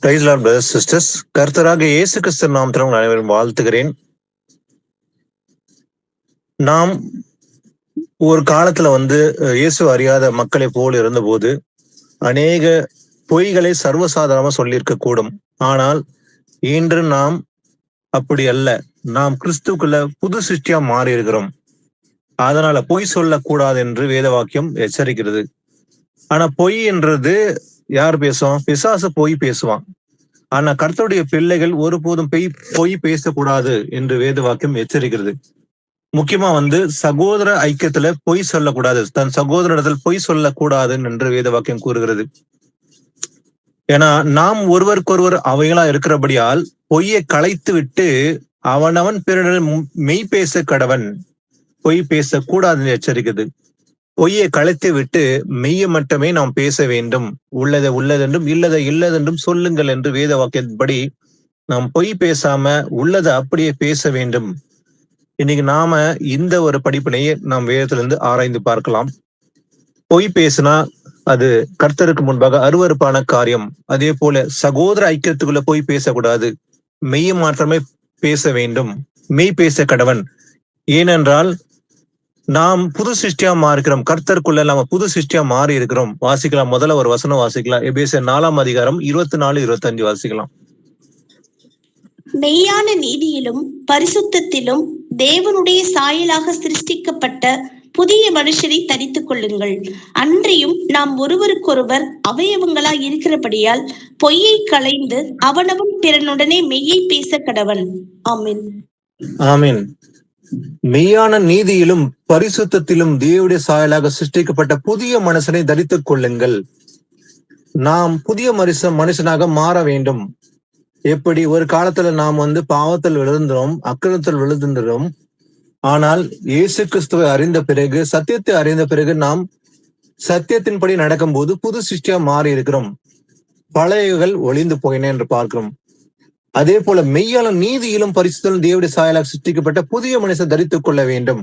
Price Lord brothers sisters. கர்த்தராக இயேசு கிறிஸ்து நாமத்தில் உங்கள் அனைவரும் வாழ்த்துகிறேன். நாம் ஒரு காலத்துல இயேசு அறியாத மக்களை போல் இருந்தபோது அநேக பொய்களை சர்வசாதாரணமா சொல்லியிருக்க கூடும். ஆனால் இன்று நாம் அப்படி அல்ல. நாம் கிறிஸ்துக்குள்ள புது சிருஷ்டியா மாறி இருக்கிறோம். அதனால பொய் சொல்லக்கூடாது என்று வேத வாக்கியம் எச்சரிக்கிறது. ஆனா பொய் என்றது யார் பேசுவான்? பிசாசு பொய் பேசுவான். ஆனா கர்த்தருடைய பிள்ளைகள் ஒருபோதும் பொய் பேசக்கூடாது என்று வேத வாக்கியம் எச்சரிக்கிறது. முக்கியமா சகோதர ஐக்கியத்துல பொய் சொல்லக்கூடாது, தன் சகோதரத்தில் பொய் சொல்லக்கூடாது என்று வேத வாக்கியம் கூறுகிறது. ஏன்னா நாம் ஒருவருக்கொருவர் அவைகளா இருக்கிறபடியால் பொய்யை களைத்து விட்டு அவனவன் பிறரிடம் மெய் பேச கடவன், பொய் பேசக்கூடாது எச்சரிக்கிறது. பொய்யை களைத்து விட்டு மெய்ய மட்டுமே நாம் பேச வேண்டும். உள்ளதை உள்ளதென்றும் இல்லதை இல்லதென்றும் சொல்லுங்கள் என்று வேத வாக்கியப்படி நாம் பொய் பேசாம உள்ளதை அப்படியே பேச வேண்டும். இன்னைக்கு நாம இந்த ஒரு படிப்பினையை நாம் வேதத்திலிருந்து ஆராய்ந்து பார்க்கலாம். பொய் பேசினா அது கர்த்தருக்கு முன்பாக அருவருப்பான காரியம். அதே போல சகோதர ஐக்கியத்துக்குள்ள போய் பேசக்கூடாது, மெய்ய மாற்றமே பேச வேண்டும், மெய் பேச கடவன். ஏனென்றால் நாம் புது சிருஷ்டியா மாறிக்கிறோம். கர்த்தருக்குள்ள நாம புது சிருஷ்டியா மாறி இருக்கிறோம். வாசிக்கலாம், முதல்ல ஒரு வசனம் வாசிக்கலாம். எபேசியர் 4 அதிகாரம் 24, 25 வாசிக்கலாம். மெய்யான நீதியிலும் பரிசுத்தத்திலும் தேவனுடைய சாயலாக சிருஷ்டிக்கப்பட்ட புதிய மனுஷரை தரித்துக் கொள்ளுங்கள். அன்றியும் நாம் ஒருவருக்கொருவர் அவயவங்களாய் இருக்கிறபடியால் பொய்யை களைந்து அவனவன் பிறனுடனே மெய்யை பேச கடவன். ஆமீன். ஆமீன். மெய்யான நீதியிலும் பரிசுத்தத்திலும் தேவனுடைய சாயலாக சிருஷ்டிக்கப்பட்ட புதிய மனுஷனை தரித்துக் கொள்ளுங்கள். நாம் புதிய மனுஷனாக மாற வேண்டும். எப்படி ஒரு காலத்துல நாம் பாவத்தில் விழுந்தோம், அக்கிரமத்தில் விழுந்தோம். ஆனால் இயேசு கிறிஸ்துவை அறிந்த பிறகு, சத்தியத்தை அறிந்த பிறகு நாம் சத்தியத்தின்படி நடக்கும் போது புது சிருஷ்டியா மாறி இருக்கிறோம். பழையவைகள் ஒளிந்து போயின என்று பார்க்கிறோம். அதே போல மெய்யான நீதியிலும் பரிசுத்தலும் தேவனுடைய சாயலாக சிருஷ்டிக்கப்பட்ட புதிய மனுஷன் தரித்துக் கொள்ள வேண்டும்.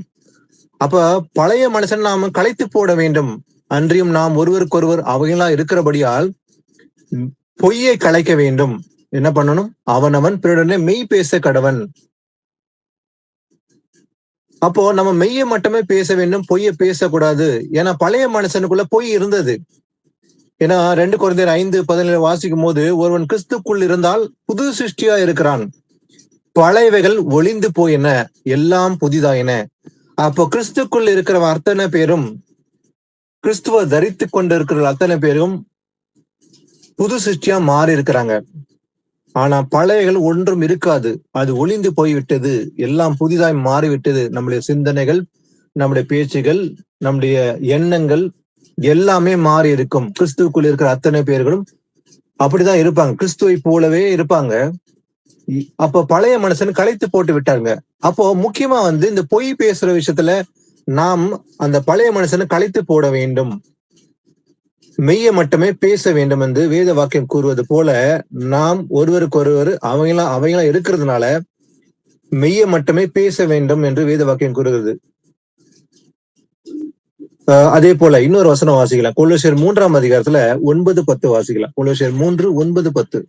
அப்ப பழைய மனுஷன் நாம களைத்து போட வேண்டும். அன்றியும் நாம் ஒருவருக்கொருவர் அவைகளா இருக்கிறபடியால் பொய்யை களைக்க வேண்டும். என்ன பண்ணணும்? அவனவன் பிறருடனே மெய் பேச கடவன். அப்போ நம்ம மெய்யை மட்டுமே பேச வேண்டும், பொய்யை பேசக்கூடாது. ஏன்னா பழைய மனுஷனுக்குள்ள பொய் இருந்தது. ஏன்னா 2 கொரிந்தியர் 5:17 வாசிக்கும் போது, ஒருவன் கிறிஸ்துக்குள் இருந்தால் புது சிருஷ்டியா இருக்கிறான், பழையவைகள் ஒளிந்து போயின, எல்லாம் புதிதாயின. அப்போ கிறிஸ்துக்குள் இருக்கிற அத்தனை பேரும், கிறிஸ்துவ தரித்து கொண்டு இருக்கிற அத்தனை பேரும் புது சிருஷ்டியா மாறி இருக்கிறாங்க. ஆனா பழையகள் ஒன்றும் இருக்காது, அது ஒளிந்து போய்விட்டது, எல்லாம் புதிதாய் மாறிவிட்டது. நம்முடைய சிந்தனைகள், நம்முடைய பேச்சுகள், நம்முடைய எண்ணங்கள் எல்லாமே மாறி இருக்கும். கிறிஸ்துவுக்குள் இருக்கிற அத்தனை பேர்களும் அப்படிதான் இருப்பாங்க, கிறிஸ்துவை போலவே இருப்பாங்க. அப்ப பழைய மனுஷன் களைத்து போட்டு விட்டாங்க. அப்போ முக்கியமா இந்த பொய் பேசுற விஷயத்துல நாம் அந்த பழைய மனுஷனை களைத்து போட வேண்டும், மெய்ய மட்டுமே பேச வேண்டும் என்று வேத வாக்கியம் கூறுவது போல, நாம் ஒருவருக்கொருவர் அவைகளா இருக்கிறதுனால மெய்ய மட்டுமே பேச வேண்டும் என்று வேத வாக்கியம் கூறுகிறது. அதே போல இன்னொரு வசனம் வாசிக்கலாம். கொலோசியர் 3 அதிகாரத்துல 9-10 வாசிக்கலாம். கொலோசியர் 3:9-10.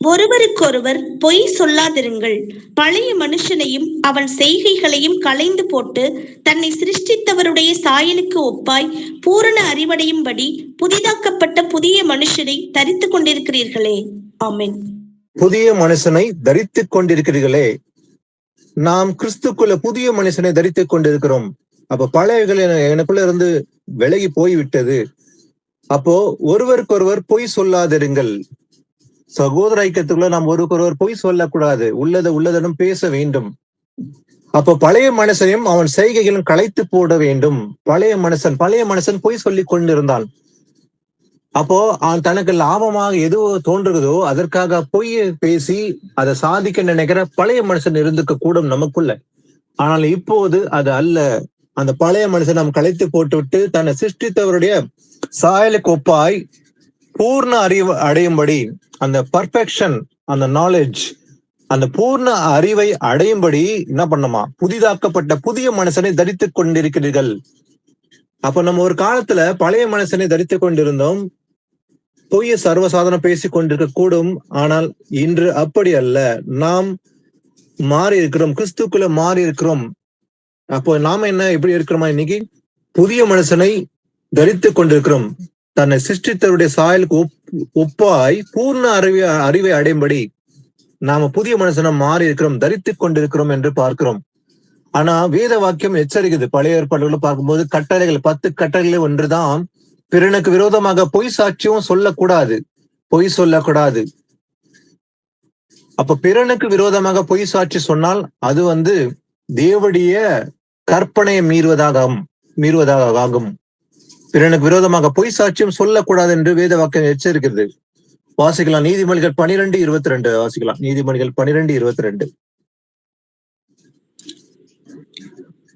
ஒருவருக்கொருவர் பொய் சொல்லாதிருங்கள், பழைய மனுஷனையும் அவன் செய்கைகளையும் களைந்து போட்டு தன்னை சிருஷ்டித்தவருடைய சாயலுக்கு ஒப்பாய் பூரண அறிவடையும்படி புதிதாக்கப்பட்ட புதிய மனுஷனை தரித்துக் கொண்டிருக்கிறீர்களே. ஆமென். புதிய மனுஷனை தரித்துக் கொண்டிருக்கிறீர்களே. நாம் கிறிஸ்துக்குள்ள புதிய மனுஷனை தரித்துக் கொண்டிருக்கிறோம். அப்ப பழையவைகள் எனக்குள்ள இருந்து விலகி போய்விட்டது. அப்போ ஒருவருக்கொருவர் பொய் சொல்லாதிருங்கள். சகோதர ஐக்கியத்துக்குள்ள நாம் ஒருவருக்கொருவர் பொய் சொல்லக்கூடாது, உள்ளதுடன் பேச வேண்டும். அப்போ பழைய மனுஷனையும் அவன் செய்கைகளும் களைத்து போட வேண்டும். பழைய மனுஷன் பொய் சொல்லி கொண்டிருந்தான். அப்போ தனக்கு லாபமாக எதுவோ தோன்றுகிறதோ அதற்காக பொய்யை பேசி அதை சாதிக்க நினைக்கிற பழைய மனுஷன் இருந்துக்க கூடும் நமக்குள்ள. ஆனால் இப்போது அது அல்ல. அந்த பழைய மனுஷன் நாம் களைத்து போட்டுவிட்டு தன்னை சிருஷ்டித்தவருடைய சாயலுக்கு ஒப்பாய் பூர்ண அறிவு அடையும்படி, அந்த பர்ஃபெக்ஷன், அந்த நாலேஜ், அந்த பூர்ண அறிவை அடையும்படி என்ன பண்ணுமா? புதிதாக்கப்பட்ட புதிய மனுஷனை தரித்துக் கொண்டிருக்கிறீர்கள். அப்ப நம்ம ஒரு காலத்துல பழைய மனுஷனை தரித்துக் கொண்டிருந்தோம். பொய்யை சர்வசாதாரணம் பேசிக் கொண்டிருக்க கூடும். ஆனால் இன்று அப்படி அல்ல. நாம் மாறி இருக்கிறோம், கிறிஸ்துக்குள்ள மாறி இருக்கிறோம். அப்போ நாம என்ன எப்படி இருக்கிறோமா? இன்னைக்கு புதிய மனுஷனை தரித்து கொண்டிருக்கிறோம். தன்னை சிருஷ்டித்தவருடைய சாயலுக்கு ஒப்பாய் பூர்ண அறிவை அடையும்படி நாம புதிய மனுஷனை மாறி இருக்கிறோம், தரித்து கொண்டிருக்கிறோம் என்று பார்க்கிறோம். ஆனா வேத வாக்கியம் எச்சரிக்குது. பழைய ஏற்பாடுகளை பார்க்கும்போது கட்டளைகள் 10 கட்டளைகள் ஒன்றுதான், பிறனுக்கு விரோதமாக பொய் சாட்சியும் சொல்லக்கூடாது, பொய் சொல்லக்கூடாது. அப்ப பிறனுக்கு விரோதமாக பொய் சாட்சி சொன்னால் அது தேவனுடைய கற்பனையை மீறுவதாக ஆகும். பிறனுக்கு விரோதமாக பொய் சாட்சியம் சொல்லக்கூடாது என்று வேத வாக்கியம் எச்சரிக்கிறது. வாசிக்கலாம் நீதிமொழிகள் 12:22. வாசிக்கலாம் நீதிமொழிகள் 12:22.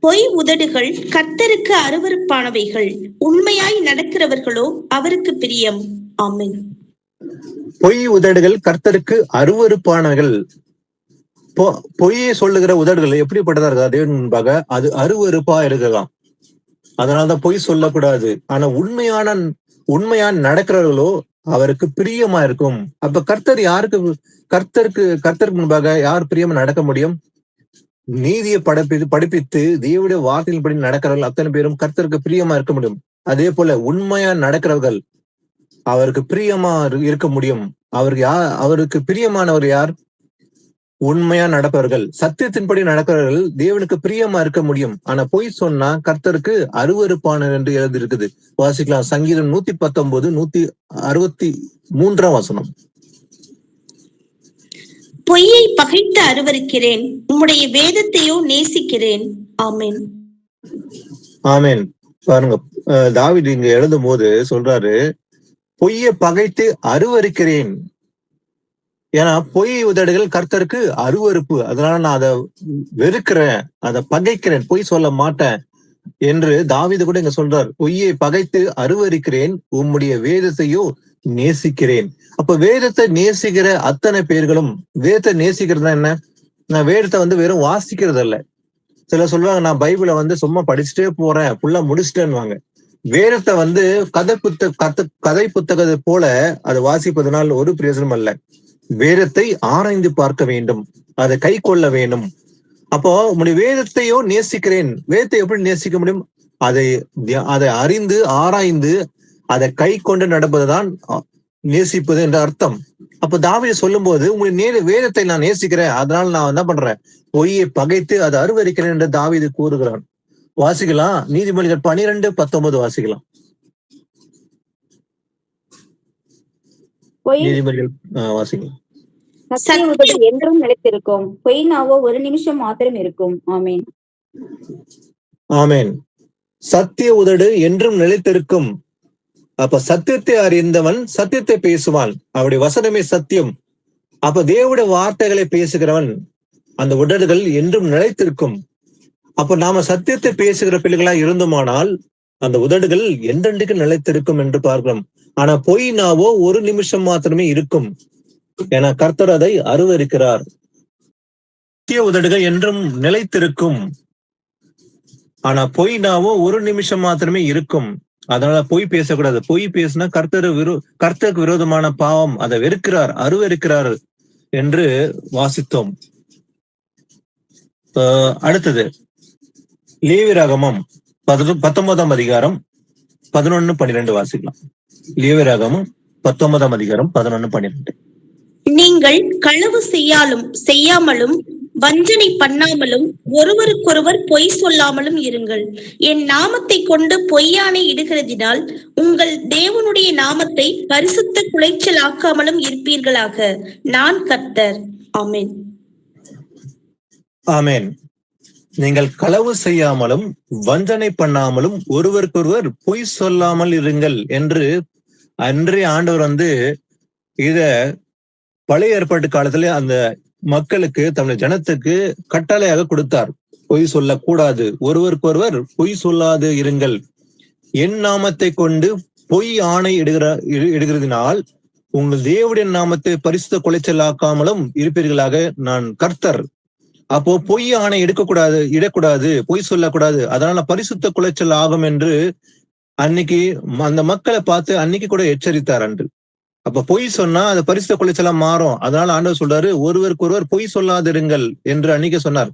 பொய் உதடுகள் கர்த்தருக்கு அருவருப்பானவைகள், உண்மையாய் நடக்கிறவர்களோ அவருக்கு பிரியம். ஆமென். பொய் உதடுகள் கர்த்தருக்கு அருவருப்பானவைகள். பொய்யை சொல்லுகிற உதடுகள் எப்படிப்பட்டதா இருக்கா? தேவன் முன்பாக அது அருவருப்பா இருக்கலாம். அதனாலதான் பொய் சொல்லக்கூடாது. ஆனா உண்மையான நடக்கிறவர்களோ அவருக்கு பிரியமா இருக்கும். அப்ப கர்த்தருக்கு முன்பாக யார் பிரியமா நடக்க முடியும்? நீதியை படிப்பித்து தேவனுடைய வார்த்தையின்படி நடக்கிறவர்கள் அத்தனை பேரும் கர்த்தருக்கு பிரியமா இருக்க முடியும். அதே போல உண்மையா நடக்கிறவர்கள் அவருக்கு பிரியமா இருக்க முடியும். அவருக்கு பிரியமானவர் யார்? உண்மையா நடப்பவர்கள், சத்தியத்தின்படி நடக்கிறவர்கள் தேவனுக்கு பிரியமா இருக்க முடியும். ஆனா பொய் சொன்னா கர்த்தருக்கு அருவருப்பானவர் என்று எழுதி இருக்குது. வாசிக்கலாம் சங்கீதம் 119 163 வசனம். பொய்யை பகைத்து அருவருக்கிறேன், உம்முடைய வேதத்தையோ நேசிக்கிறேன். ஆமென். ஆமென். பாருங்க, தாவீது இங்க எழுதும் போது சொல்றாரு, பொய்யை பகைத்து அருவருக்கிறேன். ஏன்னா பொய் உதடுகள் கர்த்தருக்கு அருவருப்பு. அதனால நான் அதை வெறுக்கிறேன், அதை பகைக்கிறேன், பொய் சொல்ல மாட்டேன் என்று தாவீது கூட இங்க சொல்றார். பொய்யை பகைத்து அருவருக்கிறேன், உம்முடைய வேதத்தையோ நேசிக்கிறேன். அப்ப வேதத்தை நேசிக்கிற அத்தனை பேர்களும், வேதத்தை நேசிக்கிறதுனா என்ன? நான் வேதத்தை வெறும் வாசிக்கிறது அல்ல. சிலர் சொல்லுவாங்க, நான் பைபிளை சும்மா படிச்சுட்டே போறேன், ஃபுல்லா முடிச்சுட்டேன்னு. வேதத்தை கதை புத்தகத்தை போல அதை வாசிப்பதனால் ஒரு பிரயோஜனம் அல்ல. வேதத்தை ஆராய்ந்து பார்க்க வேண்டும், அதை கை கொள்ள வேண்டும். அப்போ உங்களுடைய வேதத்தையோ நேசிக்கிறேன். வேதத்தை எப்படி நேசிக்க முடியும்? அதை அறிந்து ஆராய்ந்து அதை கை கொண்டு நடப்பதுதான் நேசிப்பது என்ற அர்த்தம். அப்ப தாவீது சொல்லும் போது, உங்களுடைய வேதத்தை நான் நேசிக்கிறேன், அதனால நான் என்ன பண்றேன்? பொய்யை பகைத்து அதை அருவருக்கிறேன் என்று தாவீது கூறுகிறான். வாசிக்கலாம் நீதிமொழிகள் 12:19 வாசிக்கலாம். நீதிமொழிகள் வாசிக்கலாம். சத்திய உதடு என்றும் நிலைத்திருக்கும், பொய் நாவோ ஒரு நிமிஷம் மாத்திரம் இருக்கும். ஆமேன். ஆமேன். சத்திய உதடு என்றும் நிலைத்திருக்கும். அப்ப சத்தியத்தை அறிந்தவன் சத்தியத்தை பேசுவான், அவருடைய வசனமே சத்தியம். அப்ப தேவனுடைய வார்த்தைகளை பேசுகிறவன் அந்த உதடுகள் என்றும் நிலைத்திருக்கும். அப்ப நாம சத்தியத்தை பேசுகிற பிள்ளைகளா இருந்தோமானால் அந்த உதடுகள் எந்தெண்டுக்கு நிலைத்திருக்கும் என்று பார்க்கிறோம். ஆனா பொய் நாவோ ஒரு நிமிஷம் மாத்திரமே இருக்கும். ஏன்னா கர்த்தர் அதை அருவருக்கிறார். சத்திய உதடுகள் என்றும் நிலைத்திருக்கும், ஆனா பொய் நாவோ ஒரு நிமிஷம் மாத்திரமே இருக்கும். அதனால பொய் பேசக்கூடாது. பொய் பேசினா கர்த்தருக்கு விரோதமான பாவம், அதை வெறுக்கிறார், அருவருக்கிறார் என்று வாசித்தோம். அடுத்தது லேவியராகமம் 19ஆம் அதிகாரம் 11-12 வாசிக்கலாம். லேவியராகமம் 19ஆம் அதிகாரம் 11-12. நீங்கள் களவு செய்யாமலும் வஞ்சனை பண்ணாமலும் ஒருவருக்கொருவர் பொய் சொல்லாமலும் இருங்கள். என் நாமத்தை கொண்டு பொய்யானை இடுகிறதினால் உங்கள் தேவனுடைய நாமத்தை பரிசுத்த குலைச்சலாக்காமலும் இருப்பீர்களாக. நான் கர்த்தர். ஆமென். ஆமென். நீங்கள் களவு செய்யாமலும் வஞ்சனை பண்ணாமலும் ஒருவருக்கொருவர் பொய் சொல்லாமல் இருங்கள் என்று அன்றைய ஆண்டவர் இத பழைய ஏற்பாட்டு காலத்துல அந்த மக்களுக்கு, தமிழ் ஜனத்துக்கு கட்டளையாக கொடுத்தார். பொய் சொல்லக்கூடாது, ஒருவருக்கொருவர் பொய் சொல்லாது இருங்கள். என் நாமத்தை கொண்டு பொய் ஆணை இடுகிறதினால் உங்கள் தேவனுடைய நாமத்தை பரிசுத்த குலைச்சலாக்காமலும் இருப்பீர்களாக. நான் கர்த்தர். அப்போ பொய் ஆணை இடக்கூடாது, பொய் சொல்லக்கூடாது. அதனால பரிசுத்த குலைச்சல் ஆகும் என்று அன்னைக்கு அந்த மக்களை பார்த்து அன்னைக்கு கூட எச்சரித்தார். அன்று அப்ப பொய் சொன்னா அது பரிசுத்த குலைச்சலா மாறும். அதனால ஆண்டவர் சொல்றாரு, ஒருவருக்கு ஒருவர் பொய் சொல்லாதிருங்கள் என்று அன்னைக்கு சொன்னார்.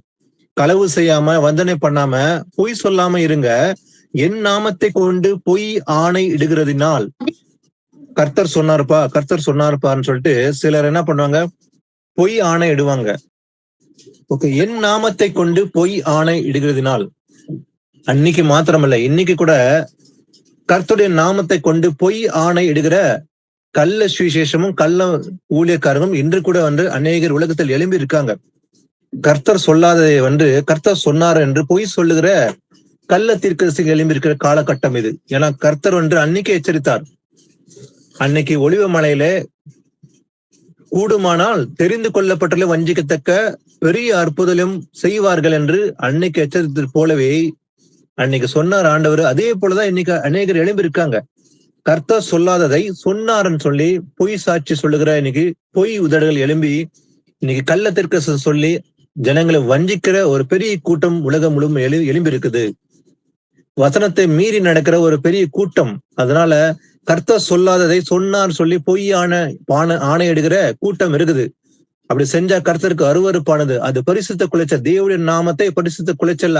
களவு செய்யாம, வஞ்சனை பண்ணாம, பொய் சொல்லாம இருங்க. என் நாமத்தை கொண்டு பொய் ஆணை இடுகிறதினால், கர்த்தர் சொன்னாருப்பான்னு சொல்லிட்டு சிலர் என்ன பண்ணுவாங்க, பொய் ஆணை இடுவாங்க. ஓகே, என் நாமத்தை கொண்டு பொய் ஆணை இடுகிறதினால், அன்னைக்கு மாத்திரமல்ல, இன்னைக்கு கூட கர்த்தருடைய நாமத்தை கொண்டு பொய் ஆணை இடுகிற கள்ள சுவிசேஷமும் கள்ள ஊழியக்காரரும் இன்று கூட அநேகர் உலகத்தில் எழும்பி இருக்காங்க. கர்த்தர் சொல்லாததை கர்த்தர் சொன்னார் என்று பொய் சொல்லுகிற கள்ள தீர்க்கதரிசிகள் எழும்பி இருக்கிற காலகட்டம் இது. ஏன்னா கர்த்தர் அன்னைக்கு எச்சரித்தார். அன்னைக்கு ஒலிவ மலையில கூடுமானால் தெரிந்து கொள்ளப்பட்டதை வஞ்சிக்கத்தக்க பெரிய அற்புதம் செய்வார்கள் என்று அன்னைக்கு எச்சரித்தது போலவே அன்னைக்கு சொன்னார் ஆண்டவர். அதே போலதான் இன்னைக்கு அநேகர் எழும்பி இருக்காங்க. கர்த்தர் சொல்லாததை சொன்னார்ன்னு சொல்லி பொய் சாட்சி சொல்லுகிற இன்னைக்கு பொய் உதடுகள் எழும்பி இன்னைக்கு கள்ளத்திற்கு சொல்லி ஜனங்களை வஞ்சிக்கிற ஒரு பெரிய கூட்டம் உலகம் முழுவதும் எழும்பி இருக்குது. வசனத்தை மீறி நடக்கிற ஒரு பெரிய கூட்டம். அதனால கர்த்தர் சொல்லாததை சொன்னார் சொல்லி பொய்யான ஆணையிடுகிற கூட்டம் இருக்குது. அப்படி செஞ்சா கர்த்தருக்கு அருவருப்பானது. அது பரிசுத்த குலைச்சல், தேவனுடைய நாமத்தை பரிசுத்த குலைச்சல்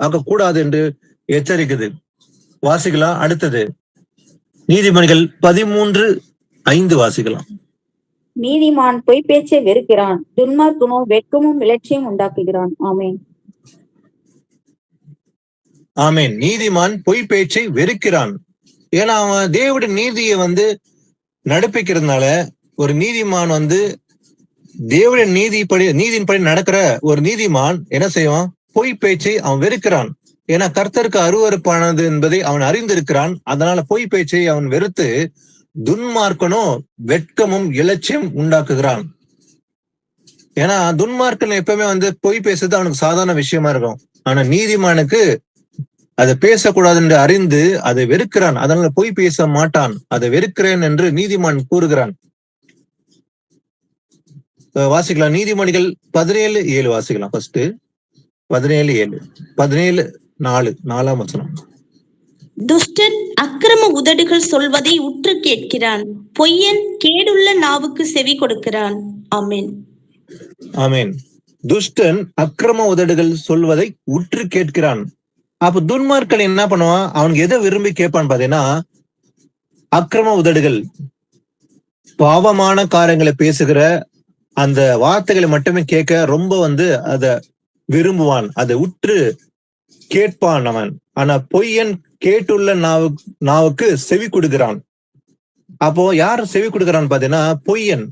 ஆக்க கூடாது என்று எச்சரிக்குது. வாசிக்கலாம். அடுத்தது நீதிமொழிகள் 13:5 வாசிக்கலாம். நீதிமான் பொய் பேச்சை வெறுக்கிறான், துன்மார்க்கனோ வெட்கமும் இலட்சியம் உண்டாக்குகிறான். ஆமேன். ஆமேன். நீதிமான் பொய் பேச்சை வெறுக்கிறான். ஏன்னா அவன் தேவனுடைய நீதியை நடப்பிக்கிறதுனால ஒரு நீதிமான் தேவனுடைய நீதியின்படி நடக்கிற ஒரு நீதிமான் என்ன செய்வான்? பொய் பேச்சை அவன் வெறுக்கிறான். ஏன்னா கர்த்தருக்கு அருவருப்பானது என்பதை அவன் அறிந்திருக்கிறான். அதனால பொய் பேச்சை அவன் வெறுத்து துன்மார்க்கனோ வெட்கமும் இலட்சியம் உண்டாக்குகிறான். ஏன்னா துன்மார்க்கன் எப்பவுமே பொய் பேசுறது அவனுக்கு சாதாரண விஷயமா இருக்கும். ஆனா நீதிமானுக்கு அதை பேசக்கூடாது என்று அறிந்து அதை வெறுக்கிறான். அதனால பொய் பேச மாட்டான். அதை வெறுக்கிறேன் என்று நீதிமான் கூறுகிறான். வாசிக்கலாம். நீதிமொழிகள் 17:7 வாசிக்கலாம். ஃபர்ஸ்ட் 17:7 17:4 வசனம். துஷ்டன் அக்கிரம உதடுகள் சொல்வதை உற்று கேட்கிறான், பொய்யன் கேடுள்ள நாவுக்கு செவி கொடுக்கிறான். ஆமேன். ஆமேன். துஷ்டன் அக்கிரம உதடுகள் சொல்வதை உற்று கேட்கிறான். அப்ப துன்மார்க்கன் என்ன பண்ணுவான்? அவனுக்கு எதை விரும்பி கேட்பான்னு பாத்தீங்கன்னா, அக்கிரம உதடுகள், பாவமான காரியங்களை பேசுகிற அந்த வார்த்தைகளை மட்டுமே கேட்க ரொம்ப அத விரும்புவான். அதை உற்று கேட்பான் அவன். ஆனா பொய்யன் கேட்டுள்ள நாவுக்கு செவி கொடுக்கிறான். அப்போ யார் செவி கொடுக்கிறான்னு பாத்தீங்கன்னா, பொய்யன்.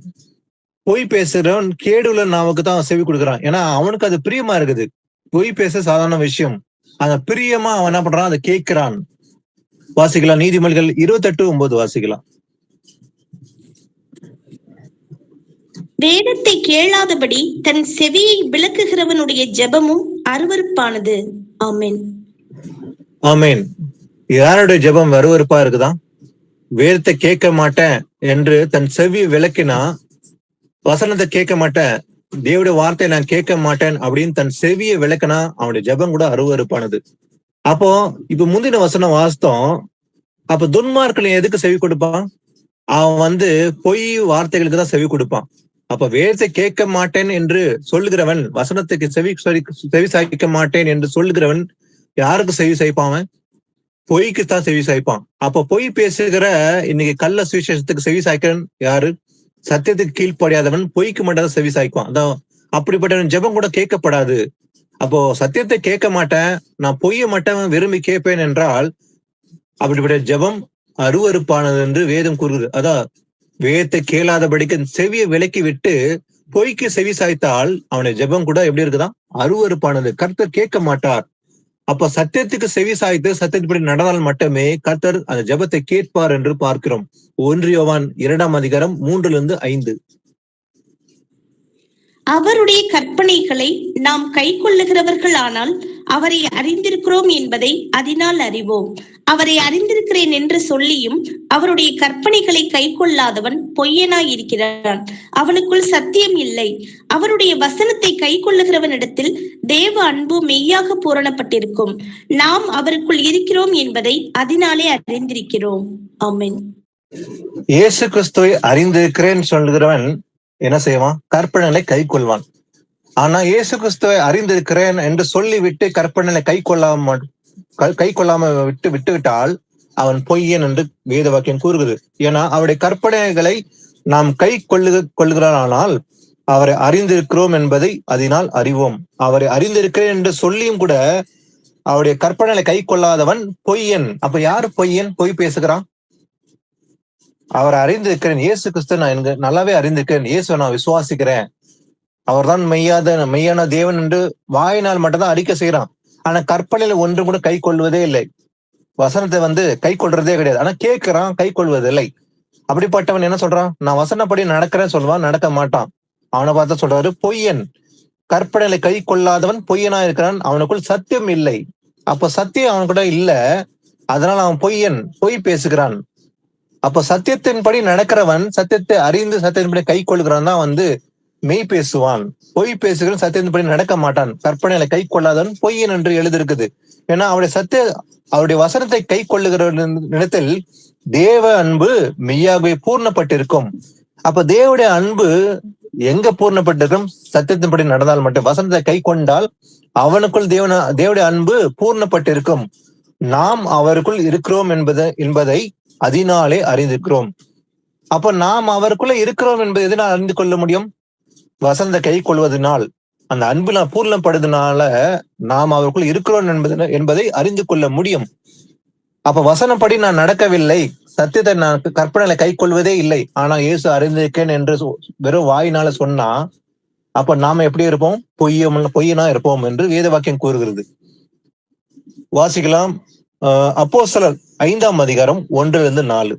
பொய் பேசுறவன் கேடுள்ள நாவுக்கு தான் செவி கொடுக்கிறான். ஏன்னா அவனுக்கு அது பிரியமா இருக்குது. பொய் பேச சாதாரண விஷயம். அந்த பிரியமா அவன் என்ன பண்றான்? அதை கேட்கிறான். வாசிக்கலாம். நீதிமொழிகள் 28:9 வாசிக்கலாம். வேதத்தை கேளாதபடி தன் செவியை விளக்குகிறவனுடைய ஜெபமும் அருவருப்பானது. ஆமேன். ஆமேன். யாருடைய ஜெபம் அருவருப்பா இருக்குதான்? வேதத்தை கேட்க மாட்டேன் என்று தன் செவி விளக்கினா, வசனத்தை கேட்க மாட்டேன், தேவனுடைய வார்த்தையை நான் கேட்க மாட்டேன் அப்படின்னு தன் செவியை விளக்கினா அவனுடைய ஜெபம் கூட அருவருப்பானது. அப்போ இப்ப முந்தின வசனம் வாஸ்தம். அப்ப துன்மார்க்கனை எதுக்கு செவி கொடுப்பான்? அவன் பொய் வார்த்தைகளுக்கு தான் செவி கொடுப்பான். அப்ப வேதத்தை கேட்க மாட்டேன் என்று சொல்லுகிறவன், வசனத்துக்கு செவி சாய்க்க மாட்டேன் என்று சொல்லுகிறவன் யாருக்கு செவி சாய்ப்பான்? பொய்க்கு தான் செவி சாய்ப்பான். அப்ப பொய் பேசுகிற இன்னைக்கு கள்ள சுவிசேஷத்துக்கு செவி சாய்க்கிறன் யாரு? சத்தியத்துக்கு கீழ்ப்படியாதவன் பொய்க்கு மட்டும் செவி சாய்க்குவான். அதான் அப்படிப்பட்டவன் ஜெபம் கூட கேட்கப்படாது. அப்போ சத்தியத்தை கேட்க மாட்டேன், நான் பொய்ய மட்டும் விரும்பி கேட்பேன் என்றால் அப்படிப்பட்ட ஜெபம் அருவருப்பானது என்று வேதம் கூறுகிறது. அதான் வேதத்தை கேளாதபடிக்கு செவியை விலக்கி விட்டு பொய்க்கு செவி சாய்த்தால் அவனுடைய ஜெபம் கூட எப்படி இருக்குதான்? அருவருப்பானது. கர்த்தர் கேட்க மாட்டார். அப்ப சத்தியத்துக்கு செவி சாய்த்து சத்தியப்படி நடந்தால் மட்டுமே கர்த்தர் அந்த ஜெபத்தை கேட்பார் என்று பார்க்கிறோம். 1 யோவான் 2:3-5. அவருடைய கற்பனைகளை நாம் கை கொள்ளுகிறவர்கள் ஆனால் அவரை அறிந்திருக்கிறோம் என்பதை அதனால் அறிவோம். அவரை அறிந்திருக்கிறேன் என்று சொல்லியும் அவருடைய கற்பனைகளை கை கொள்ளாதவன் பொய்யனாய் இருக்கிறான், அவனுக்குள் சத்தியம் இல்லை. அவருடைய வசனத்தை கை கொள்ளுகிறவனிடத்தில் தேவ அன்பு மெய்யாக பூரணப்பட்டிருக்கும். நாம் அவருக்குள் இருக்கிறோம் என்பதை அதனாலே அறிந்திருக்கிறோம். ஆமென். இயேசு கிறிஸ்துவை அறிந்திருக்கிறேன் சொல்கிறவன் என்ன செய்வான்? கற்பனைகளை கை கொள்வான். ஆனா இயேசு கிறிஸ்துவை அறிந்திருக்கிறேன் என்று சொல்லிவிட்டு கற்பனைகளை கை கொள்ளாம விட்டுவிட்டால் அவன் பொய்யன் என்று வேத வாக்கியம் கூறுகிறது. ஏன்னா அவருடைய கற்பனைகளை நாம் கை கொள்ளுகிறானால் அவரை அறிந்திருக்கிறோம் என்பதை அதனால் அறிவோம். அவரை அறிந்திருக்கிறேன் என்று சொல்லியும் கூட அவருடைய கற்பனைகளை கை கொள்ளாதவன் பொய்யன். அப்ப யாரு பொய்யன்? பொய் பேசுகிறான். அவரை அறிந்திருக்கிறேன், இயேசு கிறிஸ்து நான் எனக்கு நல்லாவே அறிந்திருக்கிறேன், இயேசுவை நான் விசுவாசிக்கிறேன், அவர்தான் மெய்யான தேவன் என்று வாயினால் மட்டும்தான் அறிக்கை செய்யறான். ஆனா கற்பனையில ஒன்று கூட கை கொள்வதே இல்லை. வசனத்தை கை கொள்றதே கிடையாது. ஆனா கேட்கிறான், கை கொள்வதில்லை. அப்படிப்பட்டவன் என்ன சொல்றான்? நான் வசனப்படி நடக்கிறேன்னு சொல்லுவான், நடக்க மாட்டான். அவனை பார்த்தா சொல்றாரு பொய்யன். கற்பனையில கை கொள்ளாதவன் பொய்யனா இருக்கிறான், அவனுக்குள் சத்தியம் இல்லை. அப்ப சத்தியம் அவன் கூட இல்ல, அதனால அவன் பொய்யன், பொய் பேசுகிறான். அப்ப சத்தியத்தின்படி நடக்கிறவன், சத்தியத்தை அறிந்து சத்தியத்தின்படி கை கொள்கிறான் தான் மெய் பேசுவான். பொய் பேசுகிறவன் சத்தியத்தின்படி நடக்க மாட்டான். கற்பனையில கை கொள்ளாதவன் பொய்யன் என்று எழுதிருக்குது. ஏன்னா அவருடைய வசனத்தை கை கொள்ளுகிற இடத்தில் தேவ அன்பு மெய்யாகவே பூர்ணப்பட்டிருக்கும். அப்ப தேவனுடைய அன்பு எங்க பூர்ணப்பட்டிருக்கும்? சத்தியத்தின்படி நடந்தால் மட்டும். வசனத்தை கை கொண்டால் அவனுக்குள் தேவனுடைய அன்பு பூர்ணப்பட்டிருக்கும். நாம் அவருக்குள் இருக்கிறோம் என்பதை அதனாலே அறிந்திருக்கிறோம். அப்ப நாம் அவருக்குள்ள இருக்கிறோம் என்பதை எதனால் அறிந்து கொள்ள முடியும்? வசனத்தை கை கொள்வதனால், அந்த அன்பு பூர்ணப்படுவதனால நாம் அவருக்குள் இருக்கிறோம் என்பதை அறிந்து கொள்ள முடியும். அப்ப வசனப்படி நான் நடக்கவில்லை, சத்தியத்தை நான் கற்பனையில கை கொள்வதே இல்லை, ஆனா இயேசு அறிந்திருக்கேன் என்று வெறும் வாயினால சொன்னா அப்ப நாம எப்படி இருப்போம்? பொய்யனா இருப்போம் என்று வேத வாக்கியம் கூறுகிறது. வாசிக்கலாம். அப்போஸ்தலர் 5ஆம் அதிகாரம் 1-4.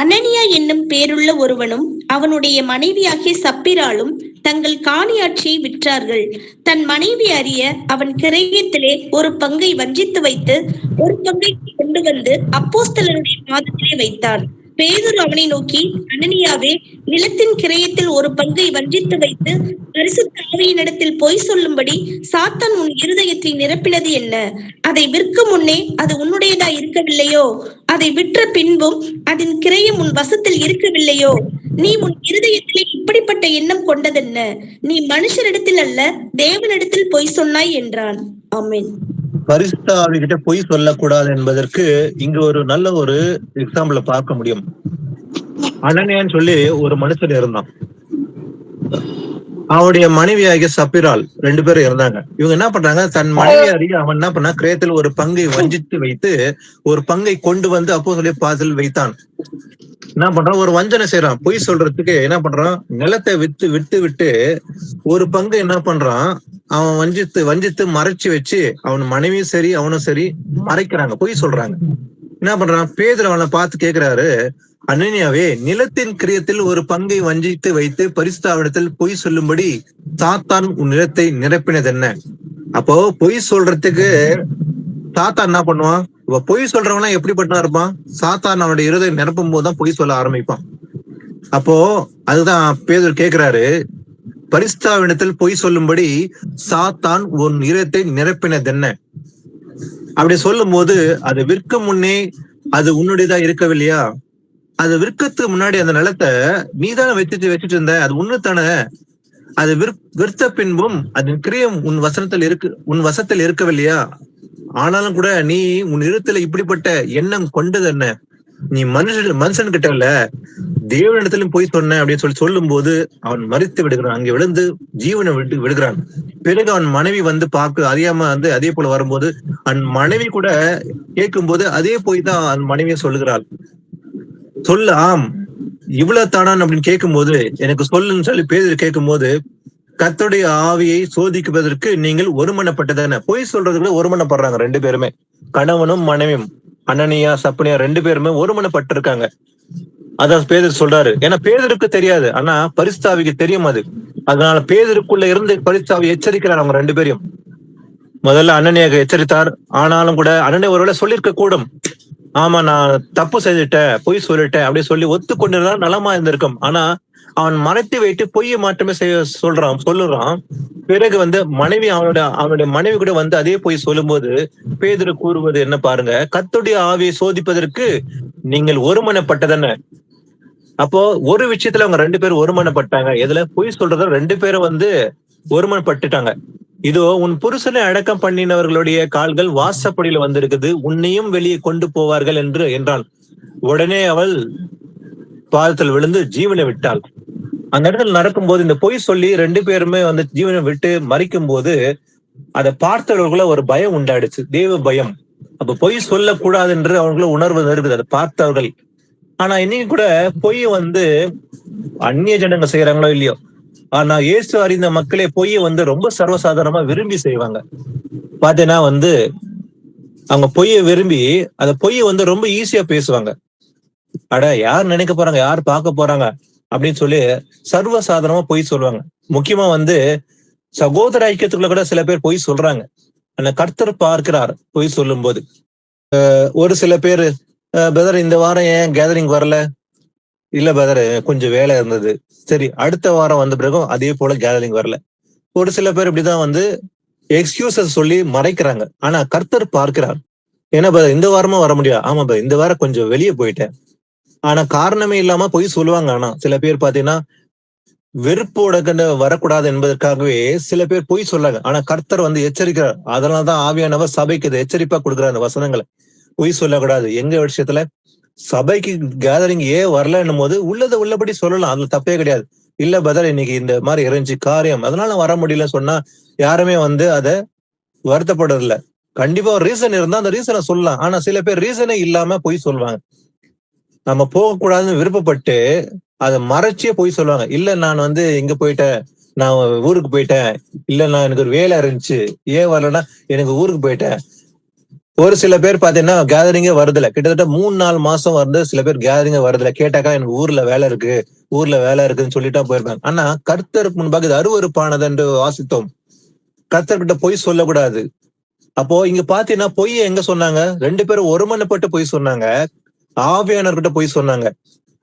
அனனியா என்னும் பேருள்ள ஒருவனும் அவனுடைய மனைவியாகிய சப்பிராலும் தங்கள் காணியாட்சியை விற்றார்கள். தன் மனைவி அறிய அவன் கிரயத்திலே ஒரு பங்கை வஞ்சித்து வைத்து ஒரு பங்கை கொண்டு வந்து அப்போஸ்தலருடைய பாதத்திலே வைத்தான். பேதுரு அவனை நோக்கி, அனனியாவே, நிலத்தின் கிரயத்தில் ஒரு பங்கை வஞ்சித்து வைத்து பரிசுத்த ஆவியினிடத்தில் பொய் சொல்லும்படி சாத்தான் உன் இருதயத்தை நிரப்பினது என்ன? அதை விற்கும் முன்னே அது உன்னுடையதா இருக்கவில்லையோ? அதை விற்ற பின்பும் அதன் கிரயம் உன் வசத்தில் இருக்கவில்லையோ? நீ உன் இருதயத்திலே இப்படிப்பட்ட எண்ணம் கொண்டதென்ன? நீ மனுஷரிடத்தில் அல்ல, தேவனிடத்தில் பொய் சொன்னாய் என்றான். ஆமென். பரிசுத்த ஆவிகிட்ட பொய் சொல்லக்கூடாது என்பதற்கு இங்க ஒரு நல்ல ஒரு எக்ஸாம்பிள பார்க்க முடியும். அனனியான்னு சொல்லி ஒரு மனுஷன் இருந்தான். அவருடைய மனைவியாகிய சப்பிரால் 2 பேரும் இருந்தாங்க. இவங்க என்ன பண்றாங்க? தன் மனைவி அறிய அவன் என்ன பண்ணா, கிரயத்தில் ஒரு பங்கை வஞ்சித்து வைத்து ஒரு பங்கை கொண்டு வந்து அப்போஸ்தலருடைய பாதத்தில் வைத்தான். என்ன பண்றான்? ஒரு வஞ்சனை செய்யறான். பொய் சொல்றதுக்கு என்ன பண்றான்? நிலத்தை விட்டு ஒரு பங்கு என்ன பண்றான்? அவன் வஞ்சித்து மறைச்சு வச்சு அவன் மனைவியும் சரி அவனும் சரி மறைக்கிறாங்க, பொய் சொல்றாங்க. என்ன பண்றான்? பேதுரு அவனை பார்த்து கேட்கிறாரு, அனனியாவே, நிலத்தின் கிரியத்தில் ஒரு பங்கை வஞ்சித்து வைத்து பரிசுத்தரிடத்தில் பொய் சொல்லும்படி சாத்தான் உன் நிலத்தை நிரப்பினது என்ன? அப்போ பொய் சொல்றதுக்கு சாத்தான் என்ன பண்ணுவான்? பொய் சொல்றவனா எப்படிப்பட்டா இருப்பான்? சாத்தான் அவனுடைய இருதயம் நிரப்பும் போதுதான் பொய் சொல்ல ஆரம்பிப்பான். அப்போ அதுதான் பேதுரு கேட்கிறாரு, பரிசுத்தரிடத்தில் பொய் சொல்லும்படி சாத்தான் உன் இருதயத்தை நிரப்பினது என்ன? அப்படி சொல்லும் போது அது விற்கும் முன்னே அது உன்னுடையதா இருக்கவில்லையா? அது விற்கிறதுக்கு முன்னாடி அந்த நிலத்தை நீதானே வச்சுட்டு இருந்த, அது உன்னுத்தானே. அது விற்ற பின்பும் அதன் கிரியம் உன் வசத்தில் இருக்கவில்லையா? ஆனாலும் கூட நீ உன் இருத்துல இப்படிப்பட்ட எண்ணம் கொண்டது என்ன? நீ மனுஷன் கிட்ட இல்ல, தேவனிடத்திலும் போய் சொன்ன அப்படின்னு சொல்லும் போது அவன் மரித்து விடுகிறான். அங்கே விழுந்து ஜீவனை விடுகிறான். பிறகு அவன் மனைவி பார்க்க அறியாம அதே போல வரும்போது அவன் மனைவி கூட கேட்கும் போது அதே போய் தான் அவன் மனைவியை சொல்லுகிறாள். ஆம், இவ்வளவு தானான் அப்படின்னு கேட்கும் போது, எனக்கு சொல்லுன்னு சொல்லி பேதுரு கேட்கும் போது, கர்த்தருடைய ஆவியை சோதிக்குவதற்கு நீங்கள் ஒருமனப்பட்டதானே? பொய் சொல்றது கூட ஒருமனப்படுறாங்க 2 பேருமே, கணவனும் மனைவியும். அனனியா சப்பனியா 2 பேருமே ஒருமனப்பட்டு இருக்காங்க. அதான் பேதுரு சொல்றாரு. ஏன்னா பேதுருக்கு தெரியாது, ஆனா பரிசுத்த ஆவிக்கு தெரியும் அது. அதனால பேதுருக்குள்ள இருந்து பரிசுத்த ஆவி எச்சரிக்கிறார் அவங்க 2 பேரையும். முதல்ல அனனியாக எச்சரித்தார். ஆனாலும் கூட அனனியா ஒருவேளை சொல்லியிருக்க கூடும், ஆமா நான் தப்பு செய்துட்டேன், பொய் சொல்லிட்டேன் அப்படி சொல்லி ஒத்துக்கொண்டிருந்தா நலமா இருந்திருக்கும். ஆனா அவன் மறைத்து வைத்து பொய்யை மட்டுமே சொல்லுறான். பிறகு வந்து மனைவி அவனுடைய மனைவி கூட வந்து அதே பொய் சொல்லும்போது பேதுரு கூறுவது என்ன பாருங்க, கர்த்தருடைய ஆவியை சோதிப்பதற்கு நீங்கள் ஒருமனப்பட்டதென்ன. அப்போ ஒரு விஷயத்துல அவங்க 2 பேரும் ஒருமனப்பட்டாங்க. எதுல? பொய் சொல்றத 2 பேரும் வந்து ஒருமனப்பட்டுட்டாங்க. இதோ உன் புருஷனை அடக்கம் பண்ணினவர்களுடைய கால்கள் வாசப்படியில வந்திருக்குது, உன்னையும் வெளியே கொண்டு போவார்கள் என்றான். உடனே அவள் பாதத்தில் விழுந்து ஜீவனை விட்டாள். அந்த இடத்துல நடக்கும்போது இந்த பொய் சொல்லி 2 பேருமே வந்து ஜீவனை விட்டு மறிக்கும் போது அதை பார்த்தவர்களுக்குள்ள ஒரு பயம் உண்டாயிடுச்சு, தேவ பயம். அப்ப பொய் சொல்லக்கூடாது என்று அவங்களுக்குள்ள உணர்வு இருக்குது, அதை பார்த்தவர்கள். ஆனா இன்னைக்கு கூட பொய் வந்து அந்நிய ஜனங்க செய்யறாங்களோ இல்லையோ, ஆனா இயேசு அறிந்த மக்களே பொய்யை வந்து ரொம்ப சர்வசாதாரணமா விரும்பி செய்வாங்க. பாத்தீங்கன்னா வந்து அவங்க பொய்யை விரும்பி அந்த பொய்யை வந்து ரொம்ப ஈஸியா பேசுவாங்க. அட யார் நினைக்க போறாங்க, யார் பார்க்க போறாங்க அப்படின்னு சொல்லி சர்வசாதாரணமா பொய் சொல்லுவாங்க. முக்கியமா வந்து சகோதர ஐக்கியத்துக்குள்ள கூட சில பேர் பொய் சொல்றாங்க. ஆனா கர்த்தர் பார்க்கிறார் பொய் சொல்லும் போது. ஒரு சில பேர், பிரதர் இந்த வாரம் ஏன் கேதரிங் வரல? இல்ல பிரதர் கொஞ்சம் வேலை இருந்தது. சரி, அடுத்த வாரம் வந்த பிறகும் அதே போல கேதரிங் வரல. ஒரு சில பேர் இப்படிதான் வந்து எக்ஸ்கியூசஸ் சொல்லி மறைக்கிறாங்க. ஆனா கர்த்தர் பார்க்கிறார். ஏன்னா பிரதர் இந்த வாரமும் வர முடியாது. ஆமா பிரதர் இந்த வாரம் கொஞ்சம் வெளியே போயிட்டேன். ஆனா காரணமே இல்லாம பொய் சொல்லுவாங்க. ஆனா சில பேர் பாத்தீங்கன்னா வெறுப்போட வரக்கூடாது என்பதற்காகவே சில பேர் பொய் சொல்லாங்க. ஆனா கர்த்தர் வந்து எச்சரிக்கிறார். அதனாலதான் ஆவியானவர் சபைக்கு எச்சரிப்பா கொடுக்குறார் அந்த வசனங்களை. பொய் சொல்லக்கூடாது. எங்க விஷயத்துல சபைக்கு கேதரிங் ஏன் வரலன்னும் போது உள்ளபடி சொல்லலாம், அதுல தப்பே கிடையாது. இல்ல பிரதர் இன்னைக்கு இந்த மாதிரி இருந்துச்சு காரியம், அதனால வர முடியல சொன்னா யாருமே வந்து அதை வருத்தப்படுறது இல்ல. கண்டிப்பா ஒரு ரீசன் இருந்தா அந்த ரீசனை சொல்லலாம். ஆனா சில பேர் ரீசனே இல்லாம பொய் சொல்லுவாங்க. நம்ம போகக்கூடாதுன்னு விருப்பப்பட்டு அதை மறைச்சியே பொய் சொல்லுவாங்க. இல்ல நான் வந்து இங்க போயிட்டேன், நான் ஊருக்கு போயிட்டேன், இல்ல நான் எனக்கு ஒரு வேலை இருந்துச்சு, ஏன் வரலன்னா எனக்கு ஊருக்கு போயிட்டேன். ஒரு சில பேர் பாத்தீங்கன்னா கேதரிங்கே வருதுல, கிட்டத்தட்ட 3-4 மாசம் வந்து சில பேர் கேதரிங்க வருதுல. கேட்டாக்கா எனக்கு ஊர்ல வேலை இருக்குன்னு சொல்லிட்டா போயிருக்காங்க. ஆனா கர்த்தருக்கு முன்பாக இது அருவருப்பானது என்று வாசித்தோம். கர்த்தர்கிட்ட பொய் சொல்லக்கூடாது. அப்போ இங்க பாத்தீங்கன்னா பொய் எங்க சொன்னாங்க? 2 பேரும் ஒருமனப்பட்டு பொய் சொன்னாங்க, ஆவியானவர்கிட்ட பொய் சொன்னாங்க.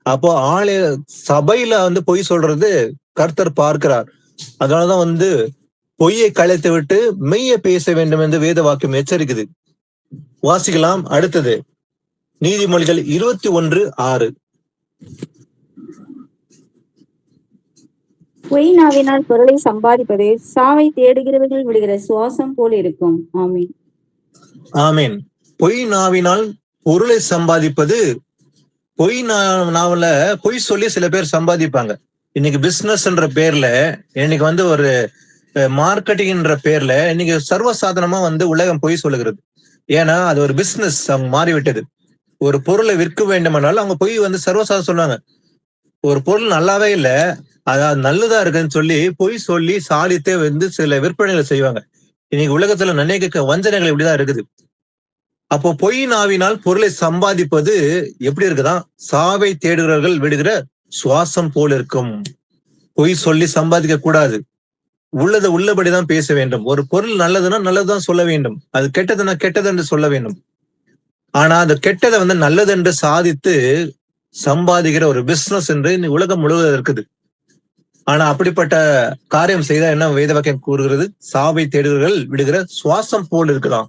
அப்போ சபையில வந்து பொய் சொல்றது கர்த்தர் பார்க்கிறார். அதனாலதான் வந்து பொய்யை கலைத்து விட்டு மெய்யை பேச வேண்டும் என்று வேத வாக்கியம் எச்சரிக்குது. வாசிக்கலாம். அடுத்தது நீதிமொழிகள் 21:6. பொய் நாவினால் பொருளை சம்பாதிப்பது சாவை தேடுகிறவர்கள் விடுகிற சுவாசம் போல் இருக்கும். ஆமீன். ஆமீன். பொய் நாவினால் பொருளை சம்பாதிப்பது, பொய் நாவல பொய் சொல்லி சில பேர் சம்பாதிப்பாங்க. இன்னைக்கு பிசினஸ் என்ற பேர்ல, இன்னைக்கு வந்து ஒரு மார்க்கெட்டிங் என்ற பேர்ல இன்னைக்கு சர்வசாதாரணமா வந்து உலகம் பொய் சொல்லுகிறது. ஏன்னா அது ஒரு பிசினஸ் அவங்க மாறிவிட்டது. ஒரு பொருளை விற்க வேண்டுமானாலும் அவங்க பொய் வந்து சர்வசாதாரணம் சொல்லுவாங்க. ஒரு பொருள் நல்லாவே இல்லை, அதாவது நல்லதா இருக்குன்னு சொல்லி பொய் சொல்லி சாதித்தே வந்து சில விற்பனைகளை செய்வாங்க. இன்னைக்கு உலகத்துல அநேக வஞ்சனைகள் இப்படிதான் இருக்குது. அப்போ பொய் நாவினால் பொருளை சம்பாதிப்பது எப்படி இருக்குதான்? சாவை தேடுகிறவர்கள் விடுகிற சுவாசம் போல் இருக்கும். பொய் சொல்லி சம்பாதிக்க கூடாது. உள்ளபடிதான் பேச வேண்டும். ஒரு பொருள் நல்லதுன்னா நல்லதுதான் சொல்ல வேண்டும், அது கெட்டதுன்னா கெட்டது என்று சொல்ல வேண்டும். ஆனா அந்த கெட்டதை வந்து நல்லது என்று சாதித்து சம்பாதிக்கிற ஒரு பிசினஸ் என்று உலகம் முழுவதும் இருக்குது. ஆனா அப்படிப்பட்ட காரியம் செய்தா என்ன வேத வாக்கியம் கூறுகிறது? சாவை தேடுகிறவர்கள் விடுகிற சுவாசம் போல் இருக்கலாம்.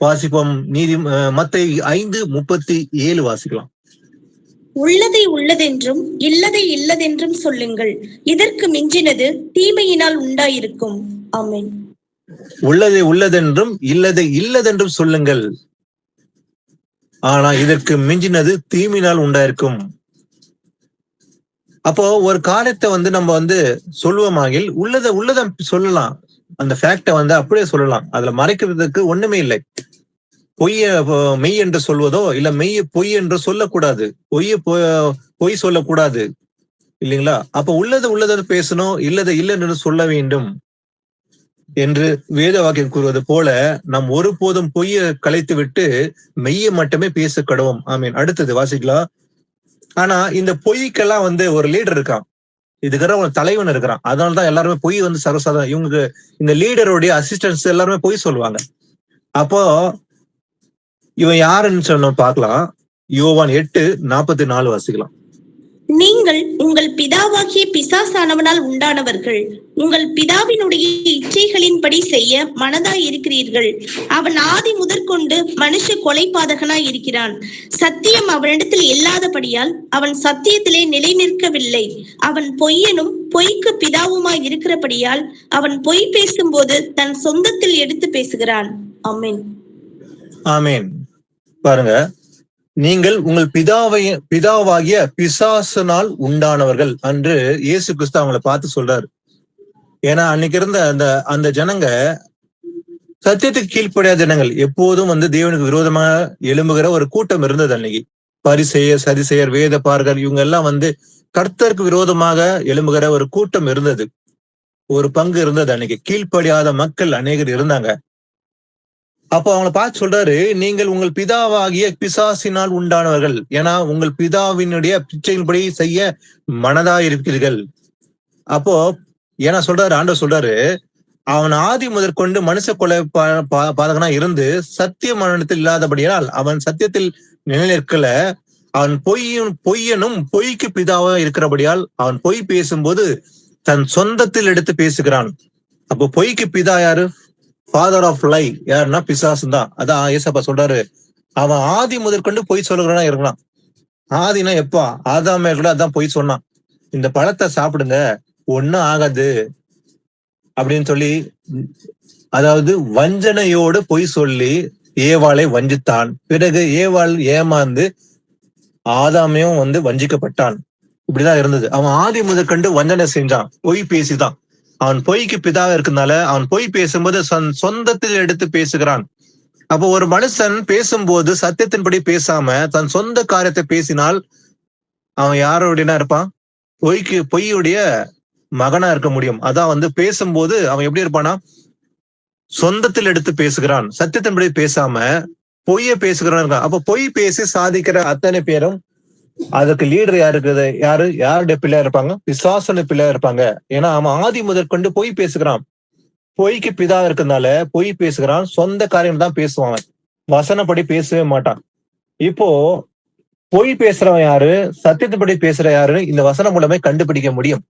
வாசிப்போம். மத்தேயு 5:37 வாசிக்கலாம். உள்ளதை உள்ளதென்றும் இல்லதை இல்லதென்றும் சொல்லுங்கள், இதற்கு மிஞ்சினது தீமையினால் உண்டாயிருக்கும். ஆமென். உள்ளதை உள்ளதென்றும் இல்லதை இல்லதென்றும் சொல்லுங்கள், ஆனா இதற்கு மிஞ்சினது தீமையினால் உண்டாயிருக்கும். அப்போ ஒரு காரியத்தை வந்து நம்ம வந்து சொல்லுவோமாகில் உள்ளதை சொல்லலாம், அந்த ஃபேக்டை வந்து அப்படியே சொல்லலாம், அதுல மறைக்கிறதுக்கு ஒண்ணுமே இல்லை. பொய்ய மெய் என்று சொல்வதோ இல்ல மெய்ய பொய் என்று சொல்லக்கூடாது, பொய் சொல்லக்கூடாது இல்லைங்களா? அப்ப உள்ளதை பேசணும், இல்லதை இல்லை என்று சொல்ல வேண்டும் என்று வேத வாக்கியம் கூறுவது போல நாம் ஒருபோதும் பொய்யை கலைத்து விட்டு மெய்யை மட்டுமே பேச கடவோம். ஆமீன். அடுத்தது வாசிக்கலாம். ஆனா இந்த பொய்க்கெல்லாம் வந்து ஒரு லீடர் இருக்கான், இதுக்கிற ஒரு தலைவன் இருக்கிறான். அதனாலதான் எல்லாருமே பொய் வந்து சர்வசாதாரணம். இவங்களுக்கு இந்த லீடருடைய அசிஸ்டன்ஸ் எல்லாருமே பொய் சொல்லுவாங்க. அப்போ இவன் யாருன்னு சொன்ன பார்க்கலாம். யோவான் 8:44 வாசிக்கலாம். நீங்கள் உங்கள் பிதாவாகிய பிசாசானவனால் உண்டானவர்கள், உங்கள் பிதாவினுடைய இச்சைகளின்படி செய்ய மனதாய் இருக்கிறீர்கள். அவன் ஆதி முதற்கொண்டு மனுஷ கொலைபாதகனாய் இருக்கிறான். சத்தியம் அவனிடத்தில் இல்லாதபடியால் அவன் சத்தியத்திலே நிலை நிற்கவில்லை. அவன் பொய்யனும் பொய்க்கு பிதாவுமாய் இருக்கிறபடியால் அவன் பொய் பேசும்போது தன் சொந்தத்தில் எடுத்து பேசுகிறான். ஆமென். ஆமேன். பாருங்க, நீங்கள் உங்கள் பிதாவாகிய பிசாசனால் உண்டானவர்கள் என்று இயேசு கிறிஸ்து அவங்களை பார்த்து சொல்றாரு. ஏன்னா அன்னைக்கு இருந்த அந்த ஜனங்க சத்தியத்துக்கு கீழ்ப்படியாத ஜனங்கள், எப்போதும் தேவனுக்கு விரோதமாக எழும்புகிற ஒரு கூட்டம் இருந்தது அன்னைக்கு. பரிசேயர், சதிசேயர், வேத பார்கர், இவங்க எல்லாம் கர்த்தருக்கு விரோதமாக எழும்புகிற ஒரு கூட்டம் இருந்தது. ஒரு பங்கு இருந்தது அன்னைக்கு. கீழ்ப்படியாத மக்கள் அநேகர் இருந்தாங்க. அப்போ அவங்களை பார்த்து சொல்றாரு, நீங்கள் உங்கள் பிதாவாகிய பிசாசினால் உண்டானவர்கள், ஏன்னா உங்கள் பிதாவினுடைய பிச்சையின்படி செய்ய மனதாயிருக்கிறீர்கள். அப்போ ஏன்னா சொல்றாரு, ஆண்டவர் சொல்றாரு, அவன் ஆதி முதற்கொண்டு மனுஷ கொலை பாதகனா இருந்து சத்திய மரணத்தில் இல்லாதபடியால் அவன் சத்தியத்தில் நிலைநிற்கல. அவன் பொய்யனும் பொய்க்கு பிதாவா இருக்கிறபடியால் அவன் பொய் பேசும்போது தன் சொந்தத்தில் எடுத்து பேசுகிறான். அப்போ பொய்க்கு பிதா யாரு? ஃபாதர் ஆஃப் லை யாருன்னா பிசாசு தான். அதான் ஏசப்பா சொல்றாரு, அவன் ஆதி முதற்கொண்டு பொய் சொல்லுகிறானா இருக்கலாம். ஆதினா எப்பா? ஆதாமே கூட அதான் பொய் சொன்னான், இந்த பழத்தை சாப்பிடுங்க ஒன்னும் ஆகாது அப்படின்னு சொல்லி, அதாவது வஞ்சனையோடு பொய் சொல்லி ஏவாளை வஞ்சித்தான். பிறகு ஏவாள் ஏமாந்து ஆதாமையும் வஞ்சிக்கப்பட்டான். இப்படிதான் இருந்தது. அவன் ஆதி முதற்கண்டு வஞ்சனை செஞ்சான், பொய் பேசிதான். அவன் பொய்க்கு பிதாவா இருக்கனால அவன் பொய் பேசும்போது சொந்தத்தில் எடுத்து பேசுகிறான். அப்போ ஒரு மனுஷன் பேசும்போது சத்தியத்தின்படி பேசாம தன் சொந்த காரியத்தை பேசினால் அவன் யாரோடனா இருப்பான்? பொய்யுடைய மகனா இருக்க முடியும். அதான் பேசும்போது அவன் எப்படி இருப்பானா? சொந்தத்தில் எடுத்து பேசுகிறான், சத்தியத்தின்படி பேசாம பொய்ய பேசுகிறான் இருக்கான். அப்ப பொய் பேசி சாதிக்கிற அத்தனை பேரும் அதுக்கு லீடர் யாருக்குது? யாருடைய பிள்ளையா இருப்பாங்க? பிசாசன பிள்ளையா இருப்பாங்க. ஏன்னா அவன் ஆதி முதற்கொண்டு பொய் பேசுகிறான். பொய்க்கு பிதா இருக்கிறதுனால பொய் பேசுகிறான். சொந்த காரியம் தான் பேசுவான், வசனப்படி பேசவே மாட்டான். இப்போ பொய் பேசுறவன் யாரு, சத்தியத்தின்படி பேசுற யாரு, இந்த வசனம் மூலமே கண்டுபிடிக்க முடியும்.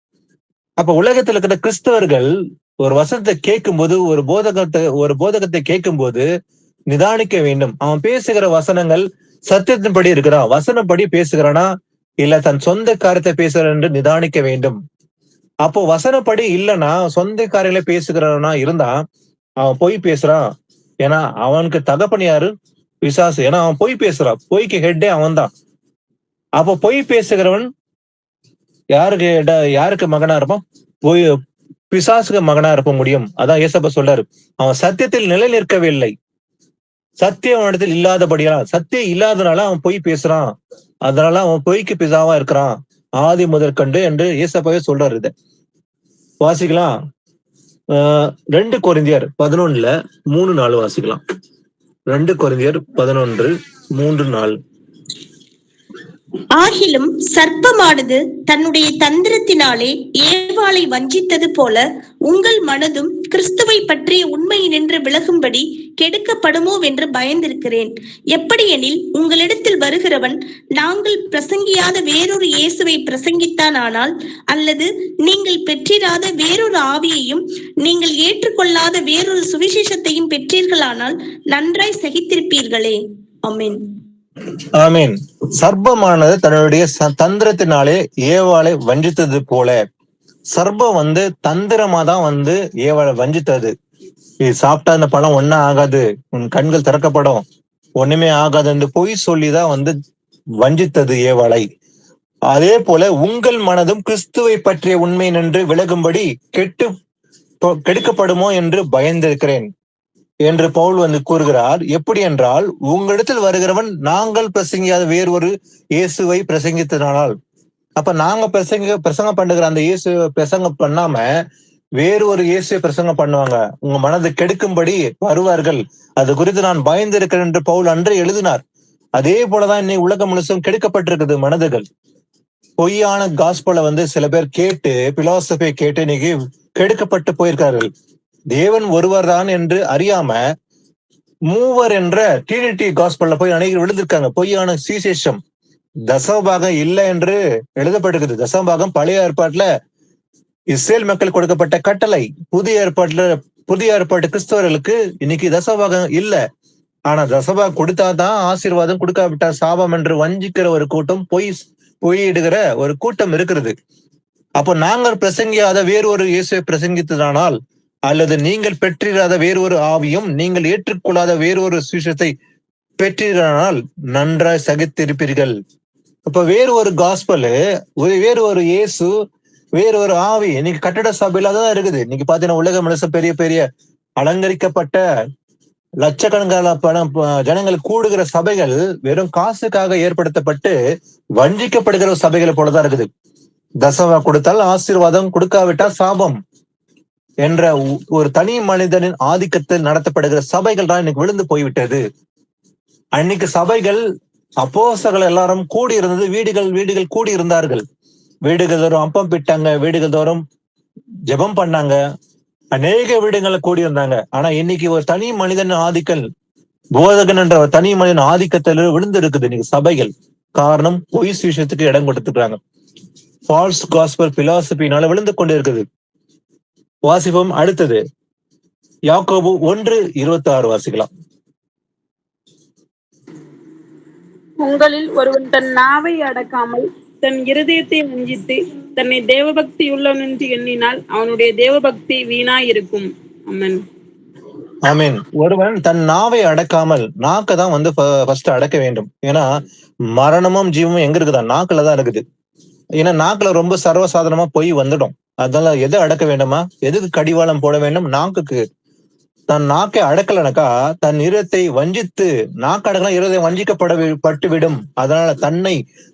அப்ப உலகத்துல இருக்கிற கிறிஸ்தவர்கள் ஒரு வசனத்தை கேட்கும் போது, ஒரு போதகத்தை கேட்கும் போது நிதானிக்க வேண்டும். அவன் பேசுகிற வசனங்கள் சத்தியத்தின்படி இருக்கிறான், வசனப்படி பேசுகிறானா இல்ல தன் சொந்த காரியத்தை பேசுகிறான் என்று நிதானிக்க வேண்டும். அப்போ வசனப்படி இல்லைன்னா சொந்த காரியங்களை பேசுகிறவனா இருந்தா அவன் பொய் பேசுறான். ஏன்னா அவனுக்கு தகப்பன் யாரு? பிசாசு. ஏன்னா அவன் பொய் பேசுறான், பொய்க்கு ஹெட்டே அவன் தான். அப்போ பொய் பேசுகிறவன் யாருக்கு மகனா இருப்பான்? பிசாசுக்கு மகனா இருக்க முடியும். அதான் ஏசப்பா சொல்றாரு, அவன் சத்தியத்தில் நிலை நிற்கவில்லை. சத்தியம் அவனிடத்தில் இல்லாதபடியால், சத்தியம் இல்லாதனால அவன் பொய் பேசுறான். அதனால அவன் பொய்க்கு பிதாவா இருக்கிறான் ஆதி முதற்கண்டு என்று ஏசப்பாவே சொல்றாரு. இத வாசிக்கலாம். 2 கொரிந்தியர் 11:3-4 வாசிக்கலாம். 2 கொரிந்தியர் 11:3-4. ஆகிலும் சர்ப்பமானது தன்னுடைய தந்திரத்தினாலே ஏவாளை வஞ்சித்தது போல உங்கள் மனதும் கிறிஸ்துவை பற்றிய உண்மையினின்று விலகும்படி கெடுக்கப்படுமோ என்று பயந்திருக்கிறேன். எப்படியெனில் உங்களிடத்தில் வருகிறவன் நாங்கள் பிரசங்கியாத வேறொரு இயேசுவை பிரசங்கித்தான் ஆனால், அல்லது நீங்கள் பெற்றிராத வேறொரு ஆவியையும் நீங்கள் ஏற்றுக்கொள்ளாத வேறொரு சுவிசேஷத்தையும் பெற்றீர்களானால் நன்றாய் சகித்திருப்பீர்களே. ஆமென். ஆமீன். சர்ப்பமானது தன்னுடைய தந்திரத்தினாலே ஏவாளை வஞ்சித்தது போல, சர்ப்பம் தந்திரமா தான் ஏவாளை வஞ்சித்தது. இது சாப்பிட்டா அந்த பழம் ஒன்னும் ஆகாது, உன் கண்கள் திறக்கப்படும், ஒண்ணுமே ஆகாது என்று பொய் சொல்லிதான் வஞ்சித்தது ஏவாளை. அதே போல உங்கள் மனதும் கிறிஸ்துவை பற்றிய உண்மை நின்று விலகும்படி கெடுக்கப்படுமோ என்று பயந்திருக்கிறேன் என்று பவுல் கூறுகிறார். எப்படி என்றால், உங்களிடத்தில் வருகிறவன் நாங்கள் பிரசங்கியாத வேறொரு இயேசுவை பிரசங்கித்தனால். அப்ப நாங்க பிரசங்கம் பண்ணுகிற அந்த இயேசு பிரசங்கம் பண்ணாம வேறு ஒரு இயேசுவை பிரசங்கம் பண்ணுவாங்க, உங்க மனதை கெடுக்கும்படி வருவார்கள். அது குறித்து நான் பயந்திருக்கிறேன் என்று பவுல் அன்று எழுதினார். அதே போலதான் இன்னைக்கு உலகம் முழுசும் கெடுக்கப்பட்டிருக்குது மனதுகள். பொய்யான காஸ்பலை சில பேர் கேட்டு, பிலாசபியை கேட்டு இன்னைக்கு கெடுக்கப்பட்டு போயிருக்கார்கள். தேவன் ஒருவர் தான் என்று அறியாம மூவர் என்ற டிரினிட்டி காஸ்பல்ல போய் அநேகர் விழுந்திருக்காங்க. பொய்யான சுவிசேஷம் தசமபாகம் இல்லை என்று எழுதப்பட்டிருக்குது. தசமபாகம் பழைய ஏற்பாட்டுல இஸ்ரேல் மக்கள் கொடுக்கப்பட்ட கட்டளை. புதிய ஏற்பாட்டு கிறிஸ்தவர்களுக்கு இன்னைக்கு தசமபாகம் இல்ல. ஆனா தசமபாகம் கொடுத்தாதான் ஆசீர்வாதம், கொடுக்காவிட்டா சாபம் என்று வஞ்சிக்கிற ஒரு கூட்டம், பொய்யிடுகிற ஒரு கூட்டம் இருக்கிறது. அப்போ நாங்கள் பிரசங்கியாத வேறு ஒரு இயேசுவை பிரசங்கித்ததானால், அல்லது நீங்கள் பெற்றிராத வேறு ஒரு ஆவியும் நீங்கள் ஏற்றுக்கொள்ளாத வேறு ஒரு சுவிசேஷத்தை பெற்றிரானால் நன்றாய் சகித்திருப்பீர்கள். அப்ப வேறு ஒரு காஸ்பல், வேறு ஒரு இயேசு, வேறு ஒரு ஆவி இன்னைக்கு கட்டட சபையில தான் இருக்குது. இன்னைக்கு பாத்தீங்கன்னா உலக முழுச பெரிய பெரிய அலங்கரிக்கப்பட்ட லட்சக்கணக்கான ஜனங்கள் கூடுகிற சபைகள் வெறும் காசுக்காக ஏற்படுத்தப்பட்டு வஞ்சிக்கப்படுகிற சபைகளை போலதான் இருக்குது. தசம கொடுத்தால் ஆசீர்வாதம், கொடுக்காவிட்டா சாபம் என்ற ஒரு தனி மனிதனின் ஆதிக்கத்தில் நடத்தப்படுகிற சபைகள் தான் இன்னைக்கு விழுந்து போய்விட்டது. அன்னைக்கு சபைகள் அப்போஸ்தலர்கள் எல்லாரும் கூடி இருந்தது, வீடுகள் கூடி இருந்தார்கள். வீடுகள் தோறும் அப்பம் பிட்டாங்க, வீடுகள் தோறும் ஜெபம் பண்ணாங்க, அநேக வீடுகளை கூடி இருந்தாங்க. ஆனா இன்னைக்கு ஒரு தனி மனிதன் ஆதிக்கம், போதகன் என்ற ஒரு தனி மனிதன் ஆதிக்கத்தில் விழுந்து இருக்குது இன்னைக்கு சபைகள். காரணம், பொய் சுவிசேஷத்துக்கு இடம் கொடுத்துக்கிறாங்க. ஃபால்ஸ் காஸ்பல் பிலாசபினால விழுந்து கொண்டு இருக்குது. வாசிப்போம். அடுத்தது யாக்கோபு 1:26 வாசிக்கலாம். உங்களில் ஒருவன் தன் நாவை அடக்காமல் தன் இருதயத்தை வஞ்சித்து தன்னை தேவபக்தி உள்ளவன் என்று எண்ணினால் அவனுடைய தேவபக்தி வீணாயிருக்கும். ஆமென். ஆமீன். ஒருவன் தன் நாவை அடக்காமல், நாக்கை தான் ஃபர்ஸ்ட் அடக்க வேண்டும். ஏன்னா மரணமும் ஜீவமும் எங்க இருக்குதா? நாக்குல தான் இருக்குது. ஏன்னா நாக்குல ரொம்ப சர்வசாதாரணமா போய் வந்துடும். அதனால எதை அடக்க வேண்டுமா? எதுக்கு கடிவாளம் போட வேண்டும்? நாக்குக்கு. தன் நாக்கை அடக்கலனாக்கா தன் இருதயத்தை வஞ்சித்து, நாக்கு அடக்கலாம் இருதயம் வஞ்சிக்கப்பட்டு விடும். அதனால தன்னை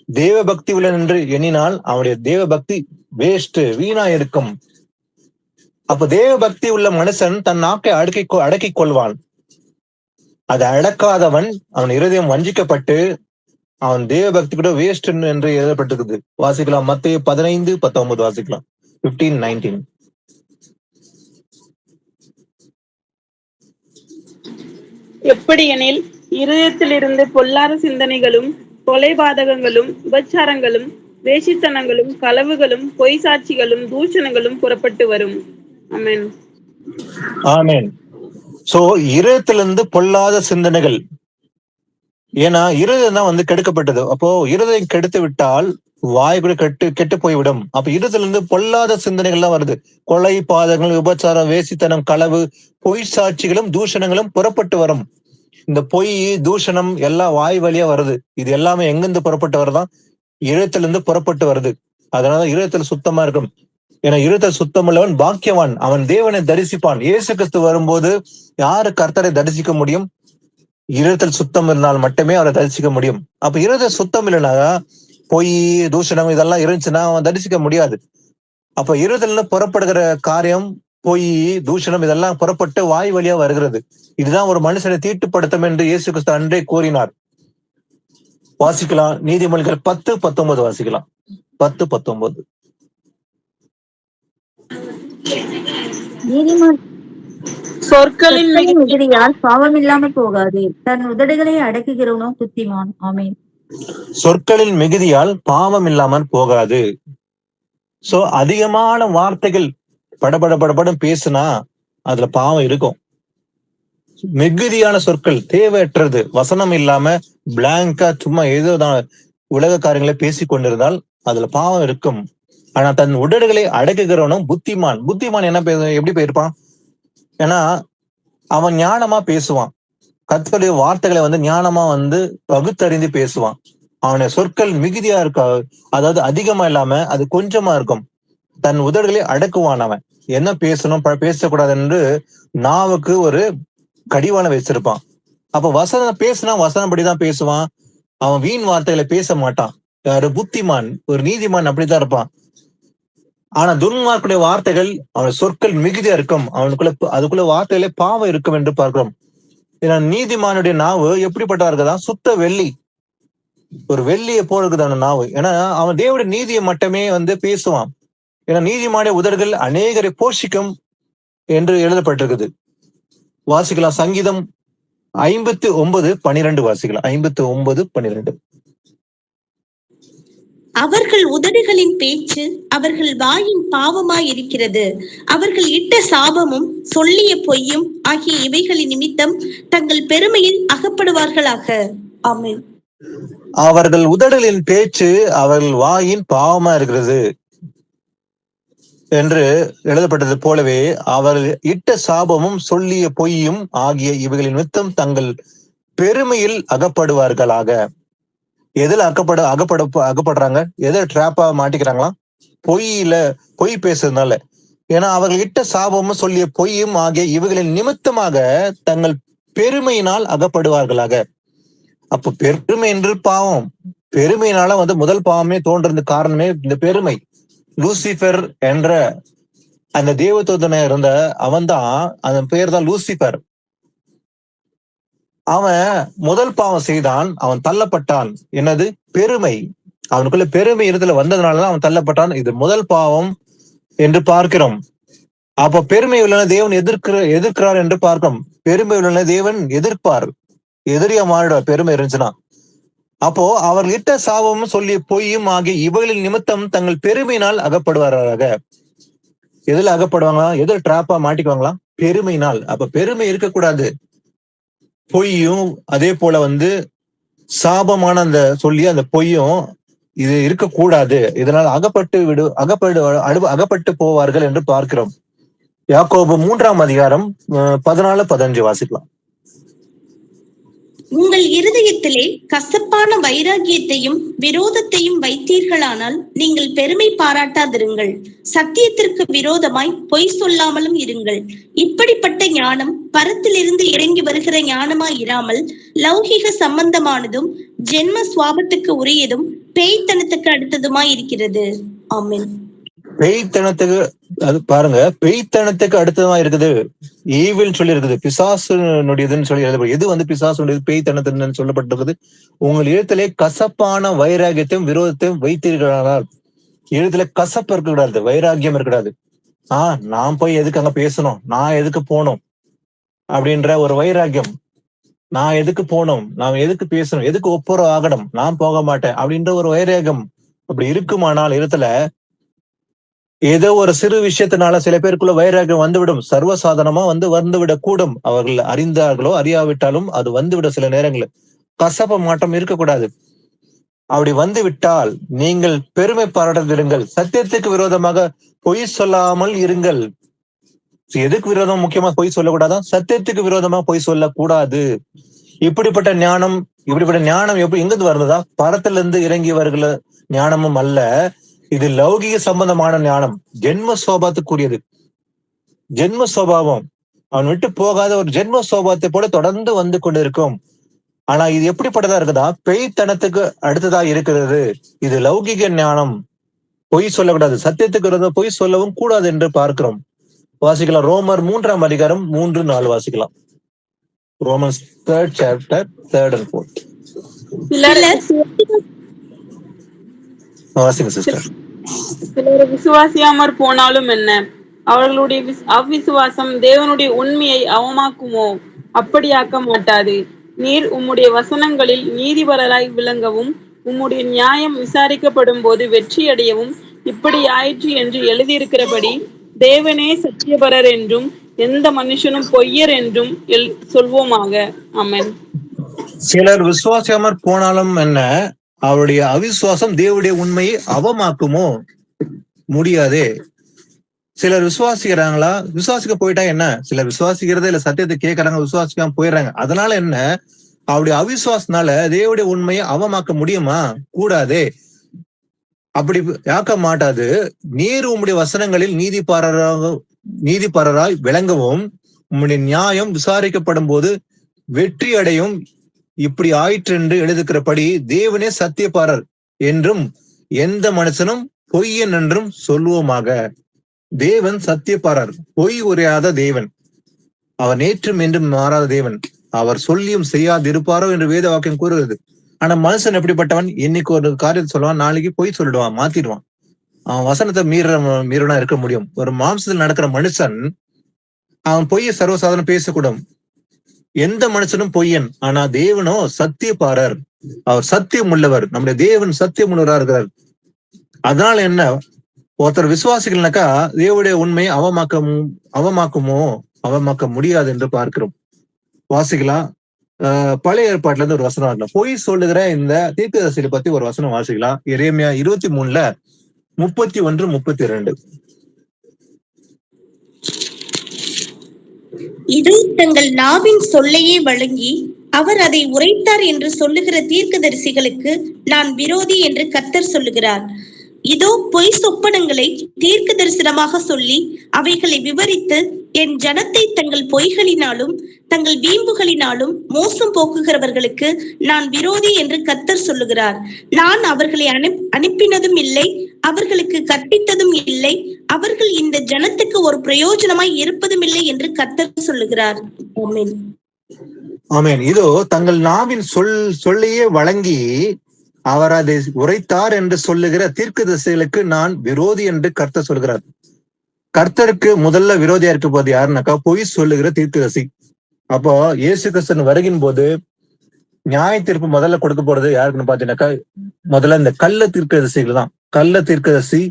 தேவ பக்தி உள்ள என்று எண்ணினால் அவனுடைய தேவ பக்தி வேஸ்ட், வீணா இருக்கும். அப்ப தேவ பக்தி உள்ள மனுஷன் தன் நாக்கை அடக்கிக் கொள்வான். அதை அடக்காதவன் அவன் இருதயம் வஞ்சிக்கப்பட்டு அவன் தேவ பக்தி கூட வேஸ்ட் என்று எழுதப்பட்டிருக்குது. வாசிக்கலாம். மத்தேயு 15:19 வாசிக்கலாம். 15:19. எப்படியெனில் இருதயத்திலிருந்து பொல்லாத சிந்தனைகளும், கொலைபாதகங்களும், விபச்சாரங்களும், வேசித்தனங்களும், களவுகளும், பொய் சாட்சிகளும், தூஷணங்களும் புறப்பட்டு வரும். ஆமென். ஆமென். சோ இருதயத்திலிருந்து பொல்லாத சிந்தனைகள். ஏன்னா இருதயம் தான் கெடுக்கப்பட்டது. அப்போ இருதயம் கெடுத்து விட்டால் வாய் கூட கெட்டு போய்விடும். அப்ப இருதயத்திலிருந்து பொல்லாத சிந்தனைகள்லாம் வருது. கொலை, பாதகங்கள், விபச்சாரம், வேசித்தனம், களவு, பொய் சாட்சிகளும், தூஷணங்களும் புறப்பட்டு வரும். இந்த பொய், தூஷணம் எல்லாம் வாய் வழியா வருது. இது எல்லாமே எங்கிருந்து புறப்பட்டு வருதான்? இருதயத்திலிருந்து புறப்பட்டு வருது. அதனால இருதயத்தில் சுத்தமா இருக்கும். ஏன்னா இருதயத்தில் சுத்தம் உள்ளவன் பாக்கியவான், அவன் தேவனை தரிசிப்பான். இயேசு கிறிஸ்து வரும்போது யாரு கர்த்தரை தரிசிக்க முடியும்? இருதயத்தில் சுத்தம் இருந்தால் மட்டுமே அவரை தரிசிக்க முடியும். அப்ப இருதய சுத்தம் இல்லைன்னா பொய், தூஷணம் இதெல்லாம் இருந்துச்சுன்னா அவன் தரிசிக்க முடியாது. அப்ப இருதயத்துல புறப்படுகிற காரியம், பொய், தூஷணம் இதெல்லாம் புறப்பட்டு வாய் வழியா வருகிறது. இதுதான் ஒரு மனுஷனை தீட்டுப்படுத்தும் என்று இயேசு கிறிஸ்து அன்றே கூறினார். வாசிக்கலாம். நீதிமொழிகள் 10:19 வாசிக்கலாம். 10:19. நீதிமான் சொற்களின் மிகுதியால் பாவம் இல்லாமல் போகாது, தன் உதடுகளை அடக்குகிறவனோ புத்திமான். ஆமென். சொற்களின் மிகுதியால் பாவம் இல்லாமல் போகாது. சோ அதிகமான வார்த்தைகள் படபடம் பேசுனா அதுல பாவம் இருக்கும். மிகுதியான சொற்கள், தேவையற்றது, வசனம் இல்லாம பிளாங்கா சும்மா ஏதோ உலக காரியங்களை பேசி கொண்டிருந்தால் அதுல பாவம் இருக்கும். ஆனா தன் உடல்களை அடக்குகிறவனும் புத்திமான். புத்திமான் என்ன எப்படி போயிருப்பான்? ஏன்னா அவன் ஞானமா பேசுவான். கர்த்தருடைய வார்த்தைகளை ஞானமா பகுத்தறிந்து பேசுவான். அவனுடைய சொற்கள் மிகுதியா இருக்கா, அதாவது அதிகமா இல்லாம அது கொஞ்சமா இருக்கும். தன் உதடுகளை அடக்குவான். அவன் என்ன பேசணும் பேசக்கூடாது என்று நாவுக்கு ஒரு கடிவாளம் வச்சிருப்பான். அப்ப வசனம் பேசினா வசனப்படிதான் பேசுவான். அவன் வீண் வார்த்தைகளை பேச மாட்டான். யாரு? புத்திமான், ஒரு நீதிமான் அப்படித்தான் இருப்பான். ஆனா துன்மார்க்குடைய வார்த்தைகள், அவன் சொற்கள் மிகுதியா இருக்கும். அதுக்குள்ள வார்த்தையில பாவம் இருக்கும் என்று பார்க்கிறோம். ஏன்னா நீதிமானுடைய நாவு எப்படிப்பட்டா இருக்குதான்? சுத்த வெள்ளி, ஒரு வெள்ளியை போல இருக்குது அவன் நாவு. ஏன்னா அவன் தேவனுடைய நீதியை மட்டுமே பேசுவான். ஏன்னா நீதிமானுடைய உதடுகள் அநேகரை போஷிக்கும் என்று எழுதப்பட்டிருக்குது. வாசிக்கலாம். சங்கீதம் 59:12 வாசிக்கலாம். 59:12. அவர்கள் உதடுகளின் பேச்சு அவர்கள் வாயின் பாவமாயிருக்கிறது. அவர்கள் இட்ட சாபமும் சொல்லிய பொய்யும் ஆகிய இவைகளின் நிமித்தம் தங்கள் பெருமையில் அகப்படுவார்களாக. ஆமென். அவர்கள் உதடுகளின் பேச்சு அவர்கள் வாயின் பாவமா இருக்கிறது என்று எழுதப்பட்டது போலவே அவர்கள் இட்ட சாபமும் சொல்லிய பொய்யும் ஆகிய இவைகளின் நிமித்தம் தங்கள் பெருமையில் அகப்படுவார்களாக. எதுல அகப்படுறாங்க? எதை ட்ராப்பா மாட்டிக்கிறாங்களாம்? பொய் பேசுறதுனால. ஏன்னா அவர்கள் இட்ட சாபமும் சொல்லிய பொய்யும் ஆகிய இவைகளின் நிமித்தமாக தங்கள் பெருமையினால் அகப்படுவார்களாக. அப்ப பெருமை என்று பாவம். பெருமையினால முதல் பாவமே தோன்றது காரணமே இந்த பெருமை. லூசிபர் என்ற அந்த தேவதூதனை இருந்த அவன் தான், அதன் பெயர் தான் லூசிபர். அவன் முதல் பாவம் செய்தான், அவன் தள்ளப்பட்டான். என்னது? பெருமை. அவனுக்குள்ள பெருமை இடத்துல வந்ததுனாலதான் அவன் தள்ளப்பட்டான். இது முதல் பாவம் என்று பார்க்கிறோம். அப்ப பெருமை உள்ள தேவன் எதிர்க்கிறார் என்று பார்க்கிறோம். பெருமை உள்ள தேவன் எதிர்ப்பார், எதிரியா மாறிடுவார் பெருமை இருந்துச்சுன்னா. அப்போ அவர்கள் இட்ட சாபமும் சொல்லிய பொய்யும் ஆகிய இவைகளின் நிமித்தம் தங்கள் பெருமையினால் அகப்படுவாராக. எதுல அகப்படுவாங்களா? எதில் ட்ராப்பா மாட்டிக்குவாங்களா? பெருமையினால். அப்ப பெருமை இருக்கக்கூடாது. பொய்யும் அதே போல சாபமான அந்த சொல்லி அந்த பொய்யும் இது இருக்கக்கூடாது. இதனால் அகப்பட்டு போவார்கள் என்று பார்க்கிறோம். யாக்கோபு 3:14-15 வாசிக்கலாம். உங்கள் இருதயத்திலே கசப்பான வைராகியத்தையும் விரோதத்தையும் வைத்தீர்களானால் நீங்கள் பெருமை பாராட்டாதிருங்கள். சத்தியத்திற்கு விரோதமாய் பொய் சொல்லாமலும் இருங்கள். இப்படிப்பட்ட ஞானம் பரத்திலிருந்து இறங்கி வருகிற ஞானமாய் இராமல் லௌகிக சம்பந்தமானதும் ஜென்ம சுவாபத்துக்கு உரியதும் பேய்த்தனத்துக்கு அடுத்ததுமாய் இருக்கிறது. ஆமென். பேய்த்தனத்துக்கு அது பாருங்க, பேய்த்தனத்துக்கு அடுத்ததா இருக்குது. ஈவில் சொல்லி இருக்குது, பிசாசுனுடையதுன்னு சொல்லி எழுத. எது பிசாசுடையது, பேய்த்தனத்துன்னு சொல்லப்பட்டிருக்குது. உங்கள் எழுத்திலே கசப்பான வைராகியத்தையும் விரோதத்தையும் வைத்தீர்களானால். எழுத்துல கசப்பு இருக்கக்கூடாது, வைராகியம் இருக்கக்கூடாது. நான் போய் எதுக்கு அங்க பேசணும், நான் எதுக்கு போகணும் அப்படின்ற ஒரு வைராகியம். நான் எதுக்கு போகணும், நான் எதுக்கு பேசணும், எதுக்கு ஒப்புரவு ஆகணும், நான் போக மாட்டேன் அப்படின்ற ஒரு வைராகியம் அப்படி இருக்குமானால் இடத்துல ஏதோ ஒரு சிறு விஷயத்தினால சில பேருக்குள்ள வைராகியம் வந்துவிடும். சர்வசாதாரணமா வந்துவிடக் கூடும். அவர்கள் அறிந்தார்களோ அறியாவிட்டாலும் அது வந்துவிட சில நேரங்கள். கசப்ப மாற்றம் இருக்கக்கூடாது. அப்படி வந்துவிட்டால் நீங்கள் பெருமை பாராட்டுங்கள். சத்தியத்துக்கு விரோதமாக பொய் சொல்லாமல் இருங்கள். எதுக்கு விரோதம்? முக்கியமா பொய் சொல்லக்கூடாதான். சத்தியத்துக்கு விரோதமா பொய் சொல்லக்கூடாது. இப்படிப்பட்ட ஞானம் எப்படி எங்கிருந்து வருந்ததா? பரத்திலிருந்து இறங்கி வருகிற ஞானமும் அல்ல. இது லௌகிக சம்பந்தமான ஞானம், ஜென்ம சோபாத்துக்குரியது. ஜென்ம சோபாவம் அவன் விட்டு போகாத ஒரு ஜென்ம சோபாத்தை போல தொடர்ந்து வந்து கொண்டிருக்கும். ஆனா இது எப்படிப்பட்டதா இருக்குதா? பேய்த்தனத்துக்கு அடுத்ததா இருக்கிறது. இது லௌகிக ஞானம். பொய் சொல்லக்கூடாது. சத்தியத்துக்கு பொய் சொல்லவும் கூடாது என்று பார்க்கிறோம். வாசிக்கலாம். ரோமர் 3:3-4 வாசிக்கலாம். Romans 3rd chapter 3rd and 4. வாசிங்க சிஸ்டர். சிலர் விசுவாசியாமற் போனாலும் என்ன? அவர்களுடைய அவ்விசுவாசம் தேவனுடைய உண்மையை அவமாக்குமோ? அப்படியாக்க மாட்டாது. நீர் உம்முடைய வசனங்களில் நீதிபரராய் விளங்கவும் உம்முடைய நியாயம் விசாரிக்கப்படும் போது வெற்றியடையவும் இப்படி ஆயிற்று என்று எழுதியிருக்கிறபடி தேவனே சத்தியபரர் என்றும் எந்த மனுஷனும் பொய்யர் என்றும் சொல்வோமாக. ஆமென். சிலர் விசுவாசியாமற் போனாலும் என்ன? அவருடைய அவிசுவாசம் தேவனுடைய உண்மையை அவமாக்குமோ? முடியாதே. சிலர் விசுவாசிக்கிறாங்களா? விசுவாசிக்க போயிட்டா என்ன? சிலர் விசுவாசிக்கிறதே இல்ல, சத்தியத்தை கேட்கறாங்க, விசுவாசிக்காம போயிடுறாங்க. அதனால என்ன? அவருடைய அவிசுவாசனால தேவனுடைய உண்மையை அவமாக்க முடியுமா? கூடாதே. அப்படி யாக்க மாட்டாது. நீர் உம்முடைய வசனங்களில் நீதிபரராய் விளங்கவும் உம்முடைய நியாயம் விசாரிக்கப்படும் போது வெற்றி அடையும் இப்படி ஆயிற்று என்று எழுதுகிறபடி தேவனே சத்தியபாரர் என்றும் எந்த மனுஷனும் பொய்யன் என்றும் சொல்வோமாக. தேவன் சத்தியபாரர், பொய் உரையாத தேவன். அவர் நேற்றும் என்றும் மாறாத தேவன். அவர் சொல்லியும் செய்யாதிருப்பாரோ என்று வேத வாக்கியம் கூறுகிறது. ஆனா மனுஷன் எப்படிப்பட்டவன்? இன்னைக்கு ஒரு காரியத்தை சொல்லுவான், நாளைக்கு பொய் சொல்லிடுவான், மாத்திடுவான். அவன் வசனத்தை மீறனா இருக்க முடியும். ஒரு மாம்சத்தில் நடக்கிற மனுஷன் அவன் பொய்யை சர்வசாதாரணம் பேசக்கூடும். எந்த மனுஷனும் பொய்யன், ஆனா தேவனோ சத்தியபாரர், அவர் சத்தியம் உள்ளவர். நம்முடைய தேவன் சத்தியம் உள்ளவரா இருக்கிறார். அதனால என்ன, ஒருத்தர் விசுவாசிகள்னாக்கா தேவனுடைய உண்மையை அவமாக்க முடியாது என்று பார்க்கிறோம். வாசிக்கலாம். பழைய ஏற்பாட்டுல இருந்து ஒரு வசனம் வரலாம். பொய் சொல்லுகிற இந்த தீர்க்கதரிசியை பத்தி ஒரு வசனம் வாசிக்கலாம். எரேமியா 23:31-32. இது தங்கள் நாவின் சொல்லையே வழங்கி அவர் அதை உரைத்தார் என்று சொல்லுகிற தீர்க்கதரிசிகளுக்கு நான் விரோதி என்று கர்த்தர் சொல்லுகிறார். இதோ பொய் சொப்பனங்களை தீர்க்க தரிசனமாக சொல்லி அவைகளை விவரித்து என் ஜனத்தை தங்கள் பொய்களினாலும் தங்கள் வீம்புகளினாலும் மோசம் போக்குகிறவர்களுக்கு நான் விரோதி என்று கர்த்தர் சொல்லுகிறார். நான் அவர்களை அனுப்பினதும் இல்லை, அவர்களுக்கு கற்பித்ததும் இல்லை, அவர்கள் இந்த ஜனத்துக்கு ஒரு பிரயோஜனமாய் இருப்பதும் இல்லை என்று கர்த்தர் சொல்லுகிறார். ஆமென். ஆமென். இதோ தங்கள் நாவின் சொல்லையே வழங்கி அவர் அதை உரைத்தார் என்று சொல்லுகிற தீர்க்கதரிசிகளுக்கு நான் விரோதி என்று கர்த்தர் சொல்கிறார். கர்த்தருக்கு முதல்ல விரோதியா இருக்க போது யாருனாக்கா பொய் சொல்லுகிற தீர்க்கதரிசி. அப்போ இயேசு கிறிஸ்தன் வருகின் போது நியாய தீர்ப்பு முதல்ல கொடுக்க போறது யாருக்குன்னு பாத்தீங்கன்னாக்கா முதல்ல இந்த கள்ள தீர்க்கதரிசிகள் தான். கள்ள தீர்க்கதரிசி,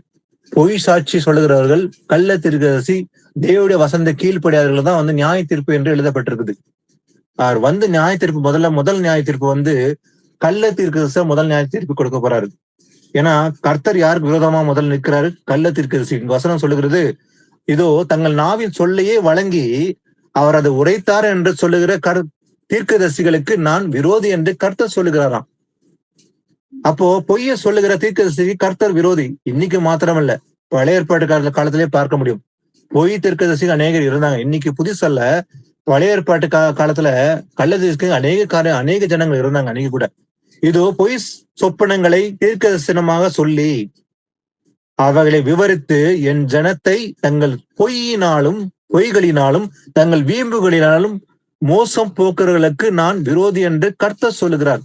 பொய் சாட்சி சொல்லுகிறவர்கள், கள்ள தீர்க்கதரிசி, தேவனுடைய வசந்த கீழ்ப்படியாதவர்கள் தான் வந்து நியாய தீர்ப்பு என்று எழுதப்பட்டிருக்குது. அவர் வந்து நியாய தீர்ப்பு முதல் நியாய தீர்ப்பு கள்ள தீர்க்கதரிசி முதல் நியாய தீர்ப்பு கொடுக்க போறாரு. ஏன்னா கர்த்தர் யாருக்கு விரோதமா முதல் நிற்கிறாரு? கள்ள தீர்க்கதரிசி. வசனம் சொல்லுகிறது, இதோ தங்கள் நாவின் சொல்லையே வழங்கி அவர் அதை உரைத்தார் என்று சொல்லுகிற தீர்க்கதரிசிகளுக்கு நான் விரோதி என்று கர்த்தர் சொல்லுகிறாராம். அப்போ பொய்ய சொல்லுகிற தீர்க்கதரிசி கர்த்தர் விரோதி. இன்னைக்கு மாத்திரமல்ல, பழைய ஏற்பாட்டு காலத்திலே பார்க்க முடியும். பொய் தீர்க்கதரிசி அநேகர் இருந்தாங்க. இன்னைக்கு புதுசல்ல, பழைய ஏற்பாட்டு காலத்துல கள்ள தீர்க்க அநேக ஜனங்கள் இருந்தாங்க அன்னைக்கு கூட. இதோ பொய் சொப்பனங்களை தீர்க்கதரிசனமாக சொல்லி அவைகளை விவரித்து என் ஜனத்தை தங்கள் பொய்களினாலும் தங்கள் வீம்புகளினாலும் மோசம் போக்குறவர்களுக்கு நான் விரோதி என்று கர்த்தர் சொல்லுகிறார்.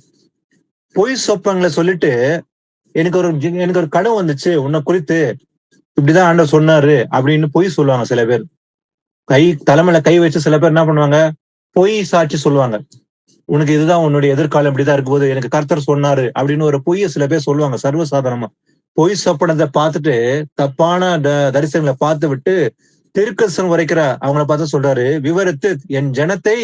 பொய் சொப்பனங்களை சொல்லிட்டு எனக்கு ஒரு கனவு வந்துச்சு உன்னை குறித்து, இப்படிதான் ஆண்டவர் சொன்னாரு அப்படின்னு பொய் சொல்லுவாங்க சில பேர். தலைமையில கை வச்சு சில பேர் என்ன பண்ணுவாங்க, பொய் சாட்சி சொல்லுவாங்க. உனக்கு இதுதான் உன்னுடைய எதிர்காலம் இப்படிதான் இருக்கும்போது எனக்கு கர்த்தர் சொன்னாரு அப்படின்னு ஒரு பொய்ய சில பேர் சொல்லுவாங்க சர்வசாதாரணமா. பொய் சொப்பனத்தை பார்த்துட்டு தப்பான தரிசனங்களை பார்த்து விட்டு தீர்க்கதரிசனம் உரைக்கிற அவங்கள பார்த்து சொல்றாரு, விவரித்து என் ஜனத்தை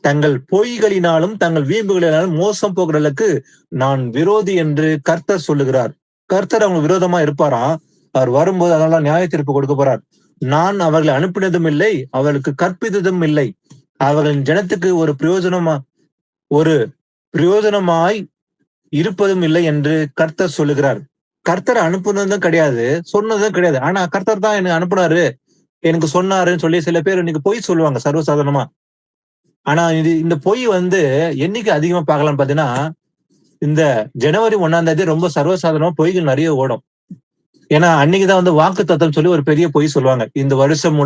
தங்கள் பொய்களினாலும் தங்கள் வீம்புகளினாலும் மோசம் போகிறவர்களுக்கு நான் விரோதி என்று கர்த்தர் சொல்லுகிறார். கர்த்தர் அவங்க விரோதமா இருப்பாராம். அவர் வரும்போது அதனால நியாய தீர்ப்பு கொடுக்க போறார். நான் அவர்களை அனுப்பினதும் இல்லை, அவர்களுக்கு கற்பித்ததும் இல்லை, அவர்களின் ஜனத்துக்கு ஒரு பிரயோஜனமாய் இருப்பதும் இல்லை என்று கர்த்தர் சொல்லுகிறார். கர்த்தர் அனுப்புனதும் கிடையாது, சொன்னதும் கிடையாது. ஆனா கர்த்தர் தான் எனக்கு அனுப்புனாரு, எனக்கு சொன்னாருன்னு சொல்லி சில பேர் இன்னைக்கு பொய் சொல்லுவாங்க சர்வசாதாரணமா. ஆனா இந்த பொய் என்னைக்கு அதிகமா பார்க்கலாம்னு பாத்தீங்கன்னா, இந்த ஜனவரி 1ஆம் தேதி ரொம்ப சர்வசாதாரணமா பொய்கள் நிறைய ஓடும். ஏன்னா அன்னைக்குதான் வாக்கு தத்தம் சொல்லி ஒரு பெரிய பொய் சொல்லுவாங்க. இந்த வருஷம்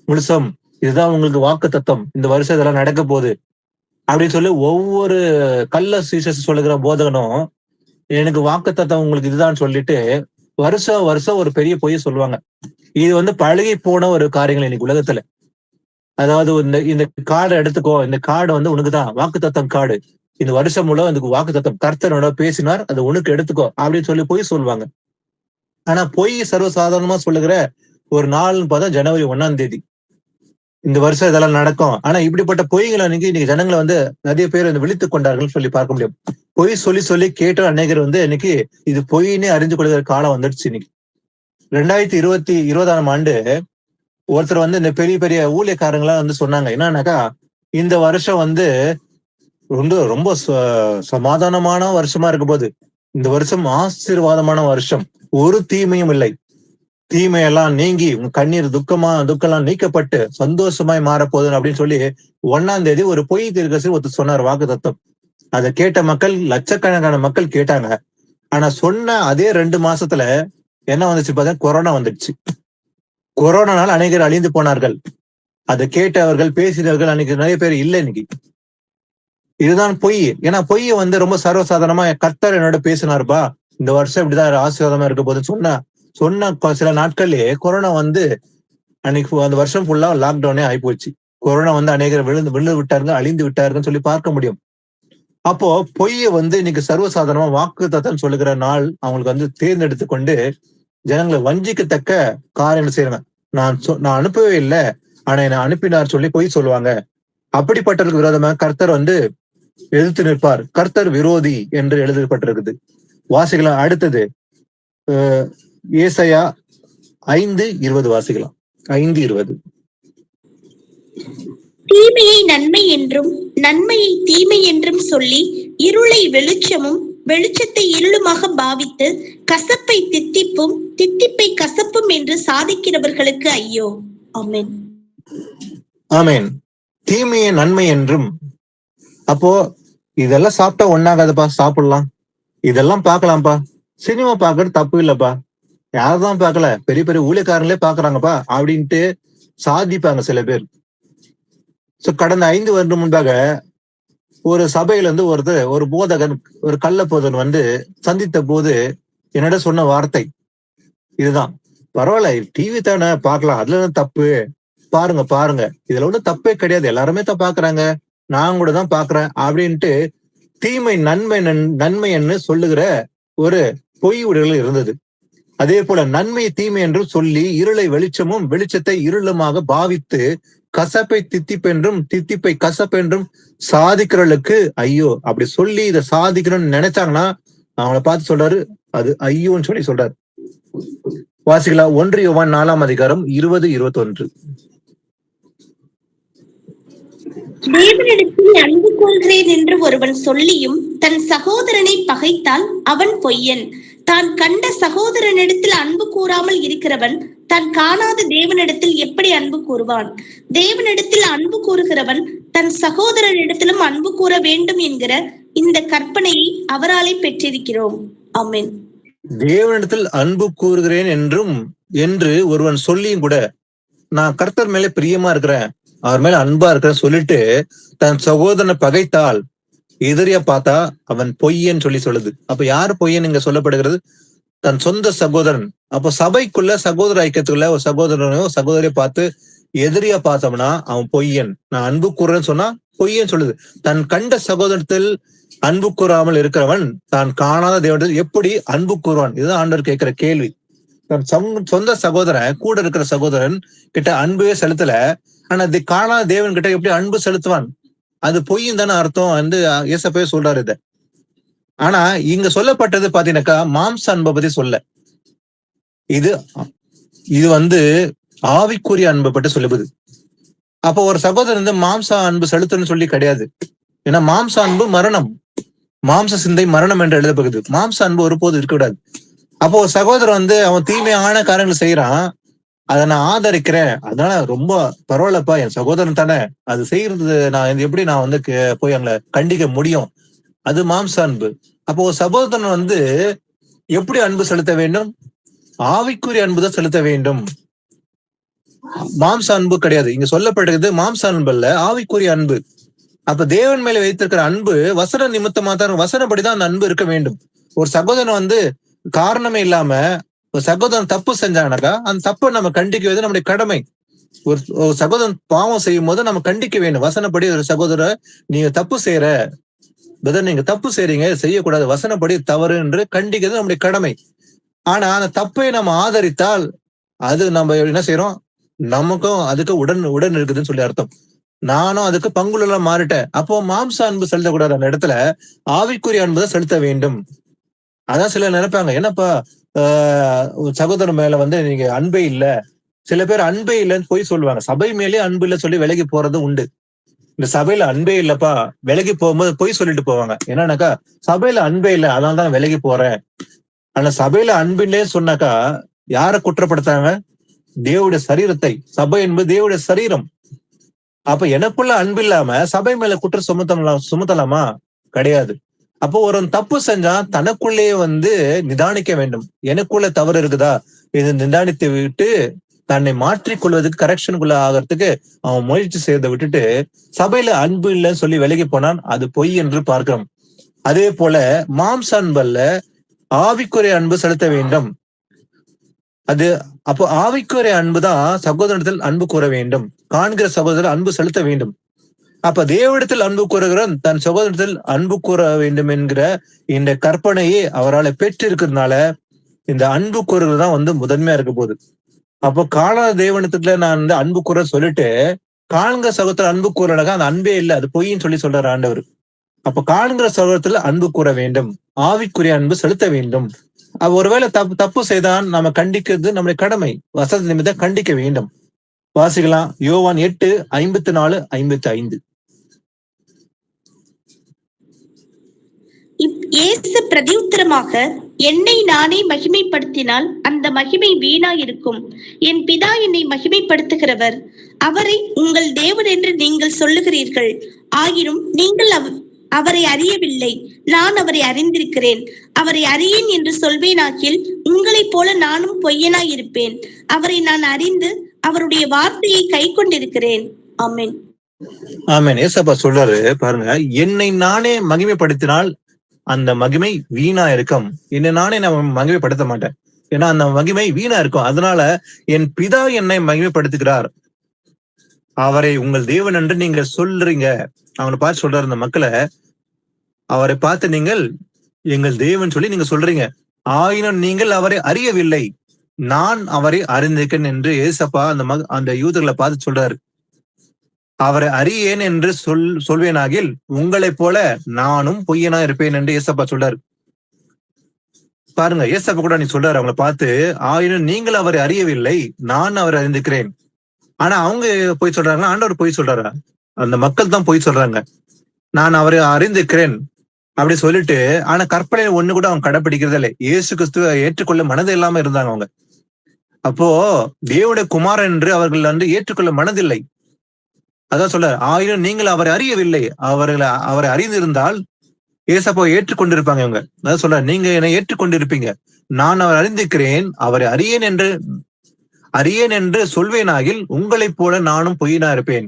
முழுசம் இதுதான் உங்களுக்கு வாக்கு தத்தம், இந்த வருஷம் இதெல்லாம் நடக்க போகுது அப்படின்னு சொல்லி ஒவ்வொரு கள்ள சீசஸ் சொல்லுகிற போதகனும் எனக்கு வாக்கு தத்தம் உங்களுக்கு இதுதான் சொல்லிட்டு வருஷம் ஒரு பெரிய பொய்ய சொல்லுவாங்க. இது பழகி போன ஒரு காரியங்கள் இன்னைக்கு உலகத்துல. அதாவது இந்த கார்டை எடுத்துக்கோ, இந்த கார்டு உனக்குதான் வாக்கு தத்தம் கார்டு, இந்த வருஷம் முழு இந்த வாக்கு தத்தம் கர்த்தனோட பேசினார், அது உனக்கு எடுத்துக்கோ அப்படின்னு சொல்லி பொய் சொல்லுவாங்க. ஆனா பொய் சர்வசாதாரணமா சொல்லுகிற ஒரு நாள்னு பார்த்தா ஜனவரி 1ஆம் தேதி இந்த வருஷம் இதெல்லாம் நடக்கும். ஆனா இப்படிப்பட்ட பொய்களை இன்னைக்கு ஜனங்களை நிறைய பேர் விழித்து கொண்டார்கள் சொல்லி பார்க்க முடியும். பொய் சொல்லி கேட்ட அநேகர் இன்னைக்கு இது பொய்னே அறிந்து கொள்கிற காலம் வந்துடுச்சு. இன்னைக்கு 2020ஆம் ஆண்டு ஒருத்தர் இந்த பெரிய பெரிய ஊழியக்காரங்களா சொன்னாங்க என்னன்னாக்கா, இந்த வருஷம் ரொம்ப சமாதானமான வருஷமா இருக்க போது, இந்த வருஷம் ஆசீர்வாதமான வருஷம், ஒரு தீமையும் இல்லை, தீமையெல்லாம் நீங்கி உங்க கண்ணீர் துக்கம்லாம் நீக்கப்பட்டு சந்தோஷமாய் மாறப்போகுது அப்படின்னு சொல்லி 1ஆம் தேதி ஒரு பொய் தீர்க்கதரிசி ஒருத்தர் சொன்னார் வாக்கு தத்தம். அதை கேட்ட மக்கள், லட்சக்கணக்கான மக்கள் கேட்டாங்க. ஆனா சொன்ன அதே 2 மாசத்துல என்ன வந்துச்சு பார்த்தா கொரோனா வந்துடுச்சு. கொரோனானால அநேகர் அழிந்து போனார்கள். அதை கேட்டவர்கள் பேசினவர்கள் அன்னைக்கு நிறைய பேர் இல்லை. இன்னைக்கு இதுதான் பொய். ஏன்னா பொய் ரொம்ப சர்வசாதாரணமா கர்த்தர் என்னோட பேசினாருப்பா, இந்த வருஷம் இப்படிதான் ஆசீர்வாதமா இருக்க போது சொன்ன சில நாட்கள்லயே கொரோனா அன்னைக்கு அந்த வருஷம் ஃபுல்லா லாக்டவுனே ஆயிப்போச்சு. கொரோனா வந்து அநேகர் விழுந்து விட்டாருங்க, அழிந்து விட்டாருன்னு சொல்லி பார்க்க முடியும். அப்போ பொய்யை வந்து இன்னைக்கு சர்வசாதாரணமா வாக்குத்தத்தம் சொல்லுகிற நாள் அவங்களுக்கு வந்து தேர்ந்தெடுத்து கொண்டு ஜனங்களை வஞ்சிக்கத்தக்க காரியங்கள் செய்யறாங்க. நான் அனுப்பவே இல்லை, ஆனா என்னை அனுப்பினார் சொல்லி பொய் சொல்லுவாங்க. அப்படிப்பட்டவருக்கு விரோதமா கர்த்தர் வந்து எதிர்த்து நிற்பார். கர்த்தர் விரோதி என்று எழுதப்பட்டிருக்குது. வாசிக்கலாம். அடுத்தது ஏசாயா 5:20 வாசிக்கலாம். 5:20. தீமையை நன்மை என்றும் நன்மையை தீமை என்றும் சொல்லி இருளை வெளிச்சமும் வெளிச்சத்தை இருளுமாக பாவித்து கசப்பை தித்திப்பும் தித்திப்பை கசப்பும் என்று சாதிக்கிறவர்களுக்கு ஐயோ. ஆமென். ஆமென். தீமையை நன்மை என்றும். அப்போ இதெல்லாம் சாப்பிட்டா ஒண்ணாகாதுப்பா, சாப்பிடலாம், இதெல்லாம் பார்க்கலாம்ப்பா, சினிமா பார்க்கறது தப்பு இல்லப்பா, யார்தான் பார்க்கல, பெரிய பெரிய ஊழியக்காரங்களே பாக்குறாங்கப்பா அப்படின்ட்டு சாதிப்பாங்க சில பேர். கடந்த 5 வருடம் முன்பாக ஒரு சபையில இருந்து ஒரு போதகன், ஒரு கள்ள போதகன் வந்து சந்தித்த போது என்னோட சொன்ன வார்த்தை இதுதான். பரவாயில்ல, டிவி தானே பார்க்கலாம், அதுல தப்பு, பாருங்க பாருங்க, இதுல ஒன்றும் தப்பே கிடையாது, எல்லாருமே தான் பாக்குறாங்க, நான் கூட தான் பாக்குறேன் அப்படின்ட்டு தீமை நன்மைன்னு சொல்லுகிற ஒரு பொய் உடைகள் இருந்தது. அதே போல நன்மை தீமை என்று சொல்லி இருளை வெளிச்சமும் வெளிச்சத்தை இருளுமாக பாவித்து கசப்பை தித்திப்பென்றும் தித்திப்பை கசப்பென்றும் சாதிக்கிறவர்களுக்கு ஐயோ. அப்படி சொல்லி இதை சாதிக்கணும்னு நினைச்சாங்கன்னா அவங்கள பார்த்து சொல்றாரு, அது ஐயோன்னு சொல்லி சொல்றாரு. வாசிக்கலாம். 1 யோவான் 4:20-21. தேவனிடத்தில் அன்பு கூறுகிறேன் என்று ஒருவன் சொல்லியும் தன் சகோதரனை பகைத்தால் அவன் பொய்யன். தான் கண்ட சகோதரனிடத்தில் அன்பு கூறாமல் இருக்கிறவன் தான் காணாத தேவனிடத்தில் எப்படி அன்பு கூறுவான்? தேவனிடத்தில் அன்பு கூறுகிறவன் தன் சகோதரனிடத்திலும் அன்பு கூற வேண்டும் என்கிற இந்த கற்பனையை அவராலே பெற்றிருக்கிறோம். ஆமென். தேவனிடத்தில் அன்பு கூறுகிறேன் என்று ஒருவன் சொல்லியும் கூட நான் கர்த்தர் மேல பிரியமா இருக்கிறேன், அவர் மேல அன்பா இருக்கிறேன் சொல்லிட்டு தன் சகோதரனை பகைத்தால் எதிரியா பார்த்தா அவன் பொய்யன்னு சொல்லுது. அப்ப யாரு பொய்யன் இங்க சொல்லப்படுகிறது? தன் சொந்த சகோதரன். அப்போ சபைக்குள்ள சகோதர ஐக்கியத்துக்குள்ள ஒரு சகோதரனையோ சகோதரியை பார்த்து எதிரியா பார்த்தோம்னா அவன் பொய்யன். நான் அன்பு கூறுறேன்னு சொன்னா பொய்யன்னு சொல்லுது. தன் கண்ட சகோதரத்தில் அன்பு கூறாமல் இருக்கிறவன் தான் காணாத தேவனிடத்தில் எப்படி அன்பு கூறுவான்? இதுதான் ஆண்டவர் கேட்கிற கேள்வி. தன் சொந்த சகோதரன், கூட இருக்கிற சகோதரன் கிட்ட அன்பே செலுத்தல, ஆனா அது காணாத தேவன் கிட்ட எப்படி அன்பு செலுத்துவான்? அது பொய்யும் தானே அர்த்தம் வந்து ஏசப்பவே சொல்றாரு இத. ஆனா இங்க சொல்லப்பட்டது பாத்தீங்கன்னாக்கா மாம்ச அன்பை பத்தி சொல்ல, இது வந்து ஆவிக்குரிய அன்பை பற்றி சொல்லுது. அப்போ ஒரு சகோதரன் வந்து மாம்ச அன்பு செலுத்தணும்னு சொல்லி கிடையாது. ஏன்னா மாம்ச அன்பு மரணம், மாம்ச சிந்தை மரணம் என்று எழுதப்படுது. மாம்ச அன்பு ஒருபோது இருக்கக்கூடாது. அப்போ ஒரு சகோதரன் வந்து அவன் தீமையான காரியங்கள் செய்யறான், அதை நான் ஆதரிக்கிறேன், அதனால ரொம்ப பரவாயில்லப்பா, என் சகோதரன் தானே, அது செய்யறது நான் எப்படி நான் வந்து போய் அவங்களை கண்டிக்க முடியும்? அது மாம்ச அன்பு. அப்போ ஒரு சகோதரன் வந்து எப்படி அன்பு செலுத்த வேண்டும்? ஆவிக்குரிய அன்பு தான் செலுத்த வேண்டும், மாம்ச அன்பு கிடையாது. இங்க சொல்லப்பட்டிருக்குது மாம்ச அன்பு அல்ல, ஆவிக்குரிய அன்பு. அப்ப தேவன் மேல வைத்திருக்கிற அன்பு வசன நிமித்தமா தான், வசனப்படிதான் அந்த அன்பு இருக்க வேண்டும். ஒரு சகோதரன் வந்து காரணமே இல்லாம ஒரு சகோதரன் தப்பு செஞ்சாங்கனாக்கா அந்த தப்பை நம்ம கண்டிக்கிறது நம்முடைய கடமை. ஒரு சகோதரன் பாவம் செய்யும் போது நம்ம கண்டிக்க வேண்டும். வசனப்படி ஒரு சகோதரர் நீங்க தப்பு செய்யற பிரதர், நீங்க தப்பு செய்றீங்க, செய்யக்கூடாது, வசனப்படி தவறு என்று கண்டிக்கிறது நம்முடைய கடமை. ஆனா அந்த தப்பை நம்ம ஆதரித்தால் அது நம்ம என்ன செய்யறோம்? நமக்கும் அதுக்கு உடன் இருக்குதுன்னு சொல்லி அர்த்தம். நானும் அதுக்கு பங்குள்ள மாறிட்டேன். அப்போ மாம்ச அன்பு செலுத்தக்கூடாது, அந்த இடத்துல ஆவிக்குரிய அன்பு தான் செலுத்த வேண்டும். அதான் சிலர் நினைப்பாங்க, என்னப்பா சகோதரன் மேல வந்து நீங்க அன்பே இல்ல. சில பேர் அன்பே இல்லைன்னு போய் சொல்லுவாங்க. சபை மேலே அன்பு இல்லை சொல்லி விலகி போறது உண்டு. இந்த சபையில அன்பே இல்லப்பா, விலகி போகும்போது பொய் சொல்லிட்டு போவாங்க. என்னன்னாக்கா சபையில அன்பே இல்லை, அதனாலதான் விலகி போறேன். ஆனா சபையில அன்பு இல்லைன்னு சொன்னாக்கா யார குற்றப்படுத்தாங்க? தேவனுடைய சரீரத்தை. சபை என்பது தேவனுடைய சரீரம். அப்ப எனக்குள்ள அன்பு இல்லாம சபை மேல குற்றம் சுமத்தலாமா? கிடையாது. அப்போ ஒரு தப்பு செஞ்சா தனக்குள்ளேயே வந்து நிதானிக்க வேண்டும். எனக்குள்ள தவறு இருக்குதா, இது நிதானித்து விட்டு தன்னை மாற்றிக்கொள்வதற்கு, கரெக்ஷனுக்குள்ள ஆகிறதுக்கு அவன் முயற்சி செய்யறதை விட்டுட்டு சபையில அன்பு இல்லைன்னு சொல்லி விலகி போனான், அது பொய் என்று பார்க்கிறோம். அதே போல மாம்ச அன்பல்ல, ஆவிக்குரிய அன்பு செலுத்த வேண்டும். அது அப்போ ஆவிக்குரிய அன்புதான் சகோதரத்தில் அன்பு கூற வேண்டும், காண்கிற சகோதரர் அன்பு செலுத்த வேண்டும். அப்ப தேவனிடத்தில் அன்பு கூறுகிறவன் தன் சகோதரத்தில் அன்பு கூற வேண்டும் என்கிற இந்த கற்பனையை அவரால் பெற்று இருக்கிறதுனால இந்த அன்பு கூறுறது தான் முதன்மையா இருக்க போகுது. அப்போ காணாத தேவனத்துல நான் அன்பு கூற சொல்லிட்டு காண்கிற சகோதரத்தில் அன்பு கூறனாக்கா அந்த அன்பே இல்லை, அது பொய்ன்னு சொல்றாரு ஆண்டவர். அப்ப காண்கிற சகோதரத்துல அன்பு கூற வேண்டும், ஆவிக்குரிய அன்பு செலுத்த வேண்டும். ஒருவேளை தப்பு செய்தான் நாம கண்டிக்கிறது நம்முடைய கடமை, வசதி நிமித்தம் கண்டிக்க வேண்டும். வாசிக்கலாம் யோவான் 8:54-55. இயேசு பிரதியுத்தரமாக, என்னை நானே மகிமைப்படுத்தினால் அந்த மகிமை வீணாயிருக்கும். என் பிதா என்னை மகிமைப்படுத்துகிறவர், அவரை உங்கள் தேவன் என்று நீங்கள் சொல்லுகிறீர்கள். ஆயினும் நீங்கள் அவரை அறியவில்லை, நான் அவரை அறிந்திருக்கிறேன். அவரை அறியேன் என்று சொல்வேனாகில் உங்களைப் போல நானும் பொய்யனாய் இருப்பேன். அவரை நான் அறிந்து அவருடைய வார்த்தையை கை கொண்டிருக்கிறேன். ஆமென். ஆமென். ஏசப்பா சொல்றாரு பாருங்க, என்னை நானே மகிமைப்படுத்தினால் அந்த மகிமை வீணா இருக்கும். என்னை நானே நான் மகிமைப்படுத்த மாட்டேன், ஏன்னா அந்த மகிமை வீணா இருக்கும். அதனால என் பிதா என்னை மகிமைப்படுத்துகிறார், அவரை உங்கள் தேவன் என்று நீங்க சொல்றீங்க. அவனை பார்த்து சொல்றாரு இந்த மக்களை, அவரை பார்த்து நீங்கள் எங்கள் தேவன் சொல்லி நீங்க சொல்றீங்க. ஆயினும் நீங்கள் அவரை அறியவில்லை, நான் அவரை அறிந்திருக்கேன் என்று ஏசப்பா அந்த யூதர்களை பார்த்து சொல்றாரு. அவரை அறியேன் என்று சொல்வேனாகில் உங்களைப் போல நானும் பொய்யனா இருப்பேன் என்று ஏசப்பா சொல்றாரு. பாருங்க, ஏசப்பா கூட நீ சொல்றாரு அவங்களை பார்த்து, ஆயினும் நீங்கள் அவரை அறியவில்லை, நான் அவரை அறிந்திருக்கிறேன். ஆனா அவங்க போய் சொல்றாங்க, ஆண்டவர் போய் சொல்றாரா? அந்த மக்கள் தான் போய் சொல்றாங்க, நான் அவரை அறிந்திருக்கிறேன் அப்படி சொல்லிட்டு. ஆனா கற்பனை ஒண்ணு கூட அவங்க கடைப்பிடிக்கிறதே இல்லை. இயேசு கிறிஸ்துவை ஏற்றுக்கொள்ள மனது இல்லாம இருந்தாங்க அவங்க. அப்போ தேவனுடைய குமாரன் என்று அவர்கள் ஏற்றுக்கொள்ள மனதில்லை. அதான் சொல்ற, ஆயினும் நீங்கள் அவரை அறியவில்லை, அவரை அறிந்திருந்தால் ஏசப்பா ஏற்றுக்கொண்டிருப்பாங்க இவங்க. அதான் சொல்ற, நீங்க என்னை ஏற்றுக்கொண்டிருப்பீங்க, நான் அவர் அறிந்திருக்கிறேன், அவரை அறியேன் என்று சொல்வேனாகில் உங்களைப் போல நானும் பொய்யனா இருப்பேன்.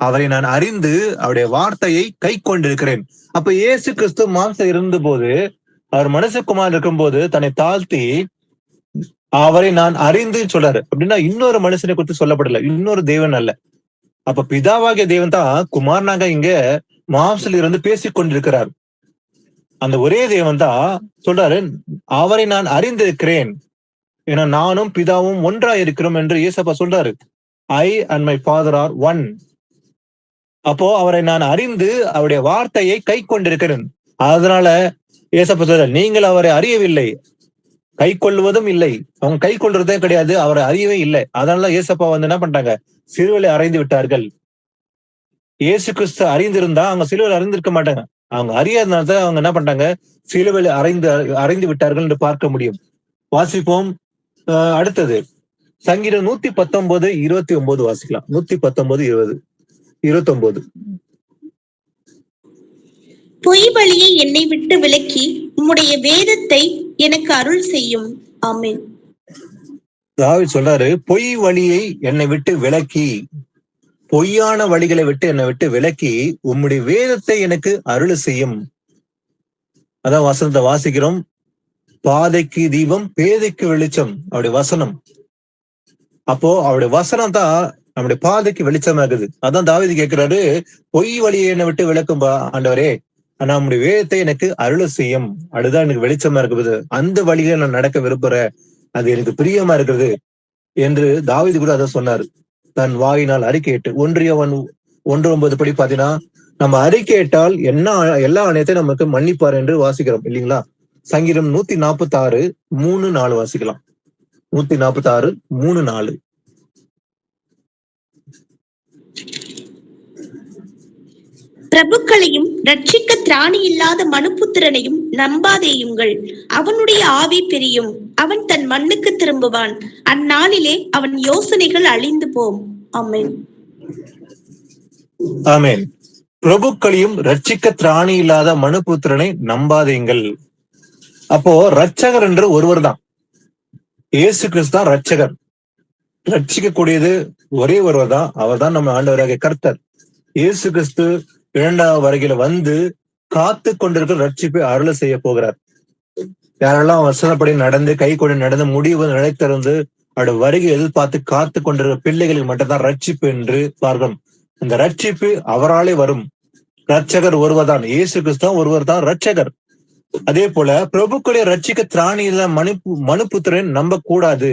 அவரை நான் அறிந்து அவருடைய வார்த்தையை கை கொண்டிருக்கிறேன். அப்ப இயேசு கிறிஸ்து மாம்சம் இருந்த போது, அவர் மனுஷகுமார் இருக்கும் போது தன்னை தாழ்த்தி அவரை நான் அறிந்து சொல்றாரு. அப்படின்னா இன்னொரு மனுஷனை குறித்து சொல்லப்படல, இன்னொரு தேவன் அல்ல. அப்ப பிதாவாகிய தேவன் தான் குமாரனாக இங்க மாம்சத்தில் இருந்து பேசிக் கொண்டிருக்கிறார். அந்த ஒரே தேவன் தான் சொல்றாரு, அவரை நான் அறிந்திருக்கிறேன், ஏன்னா நானும் பிதாவும் ஒன்றா இருக்கிறோம் என்று ஏசப்பா சொல்றாரு. I and my father are one. அப்போ அவரை நான் அறிந்து அவருடைய வார்த்தையை கை கொண்டிருக்கிறேன். அதனால ஏசப்பா சொல்ற, நீங்கள் அவரை அறியவில்லை, கை கொள்வதும் இல்லை. அவங்க கை கொள்றதே கிடையாது, அவரை அறியவே இல்லை. அதனால ஏசப்பா என்ன பண்ணிட்டாங்க, சிலுவையில அறைந்து விட்டார்கள். இயேசு கிறிஸ்து அறிந்திருந்தா அவங்க சிலுவையில அறிந்திருக்க மாட்டாங்க. அவங்க அறியாதனால்தான் அவங்க என்ன பண்ணிட்டாங்க, சிலுவையில அறைந்து விட்டார்கள் என்று பார்க்க முடியும். வாசிப்போம். அடுத்தது சங்கீதம் 119:29 வாசிக்கலாம். 119:29. பொய் வழியை என்னை விட்டு விலக்கி உம்முடைய வேதத்தை எனக்கு அருள் செய்யும். ஆமென். தாவீது சொல்றாரு, பொய் வழியை என்னை விட்டு விலக்கி, பொய்யான வழிகளை விட்டு என்னை விட்டு விலக்கி உம்முடைய வேதத்தை எனக்கு அருள் செய்யும். அதான் வசனத்தை வாசிக்கிறோம். பாதைக்கு தீபம், பேதைக்கு வெளிச்சம், அவருடைய வசனம். அப்போ அவருடைய வசனம் தான் நம்முடைய பாதைக்கு வெளிச்சமா இருக்குது. அதான் தாவீது கேட்கிறாரு, பொய் வழியை என்னை விட்டு விளக்கும்பா ஆண்டவரே, ஆனா நம்முடைய வேதத்தை எனக்கு அருள் செய்யும், அதுதான் எனக்கு வெளிச்சமா இருக்குது, அந்த வழியில நான் நடக்க விரும்புறேன், அது எனக்கு பிரியமா இருக்குது என்று தாவீது கூட அதை சொன்னாரு, தன் வாயினால் அறிக்கையிட்டு. 1:9 படி பாத்தீங்கன்னா, நம்ம அறிக்கையிட்டால் எல்லா அனைத்தையும் நமக்கு மன்னிப்பார் என்று வாசிக்கிறோம் இல்லைங்களா? சங்கீதம் 146:3-4 வாசிக்கலாம். 146:3-4. பிரபுக்களையும் ரட்சிக்க திராணி இல்லாத மனுபுத்திரனையும் நம்பாதேயுங்கள். அவனுடைய ஆவி பிரியும், அவன் தன் மண்ணுக்கு திரும்புவான். அந்நாளிலே அவன் யோசனைகள் அழிந்து போம். ஆமென். ஆமென். பிரபுக்களையும் ரட்சிக்க திராணி இல்லாத மனுபுத்திரனை நம்பாதீங்கள். அப்போ ரட்சகர் என்று ஒருவர் தான், இயேசு கிறிஸ்து தான் ரட்சகர். ரட்சிக்க கூடியது ஒரே ஒருவர் தான், அவர் தான் நம்ம ஆண்டவராகிய கர்த்தர். இயேசு கிறிஸ்து 2வது வருகையில வந்து காத்து கொண்டிருக்கிற ரட்சிப்பை அருள செய்ய போகிறார். யாரெல்லாம் வசனப்படி நடந்து கை கொண்டு நடந்து முடிவு நிலைத்திருந்து அவருடைய வருகை எதிர்பார்த்து காத்து கொண்டிருக்கிற பிள்ளைகளுக்கு மட்டும்தான் ரட்சிப்பு என்று பார்க்கிறோம். அந்த ரட்சிப்பு அவராலே வரும். ரட்சகர் ஒருவர் தான், இயேசு கிறிஸ்து ஒருவர் தான் ரட்சகர். அதே போல பிரபுக்களை ரட்சிக்க திராணியில மனுபுத்திரன் நம்ப கூடாது.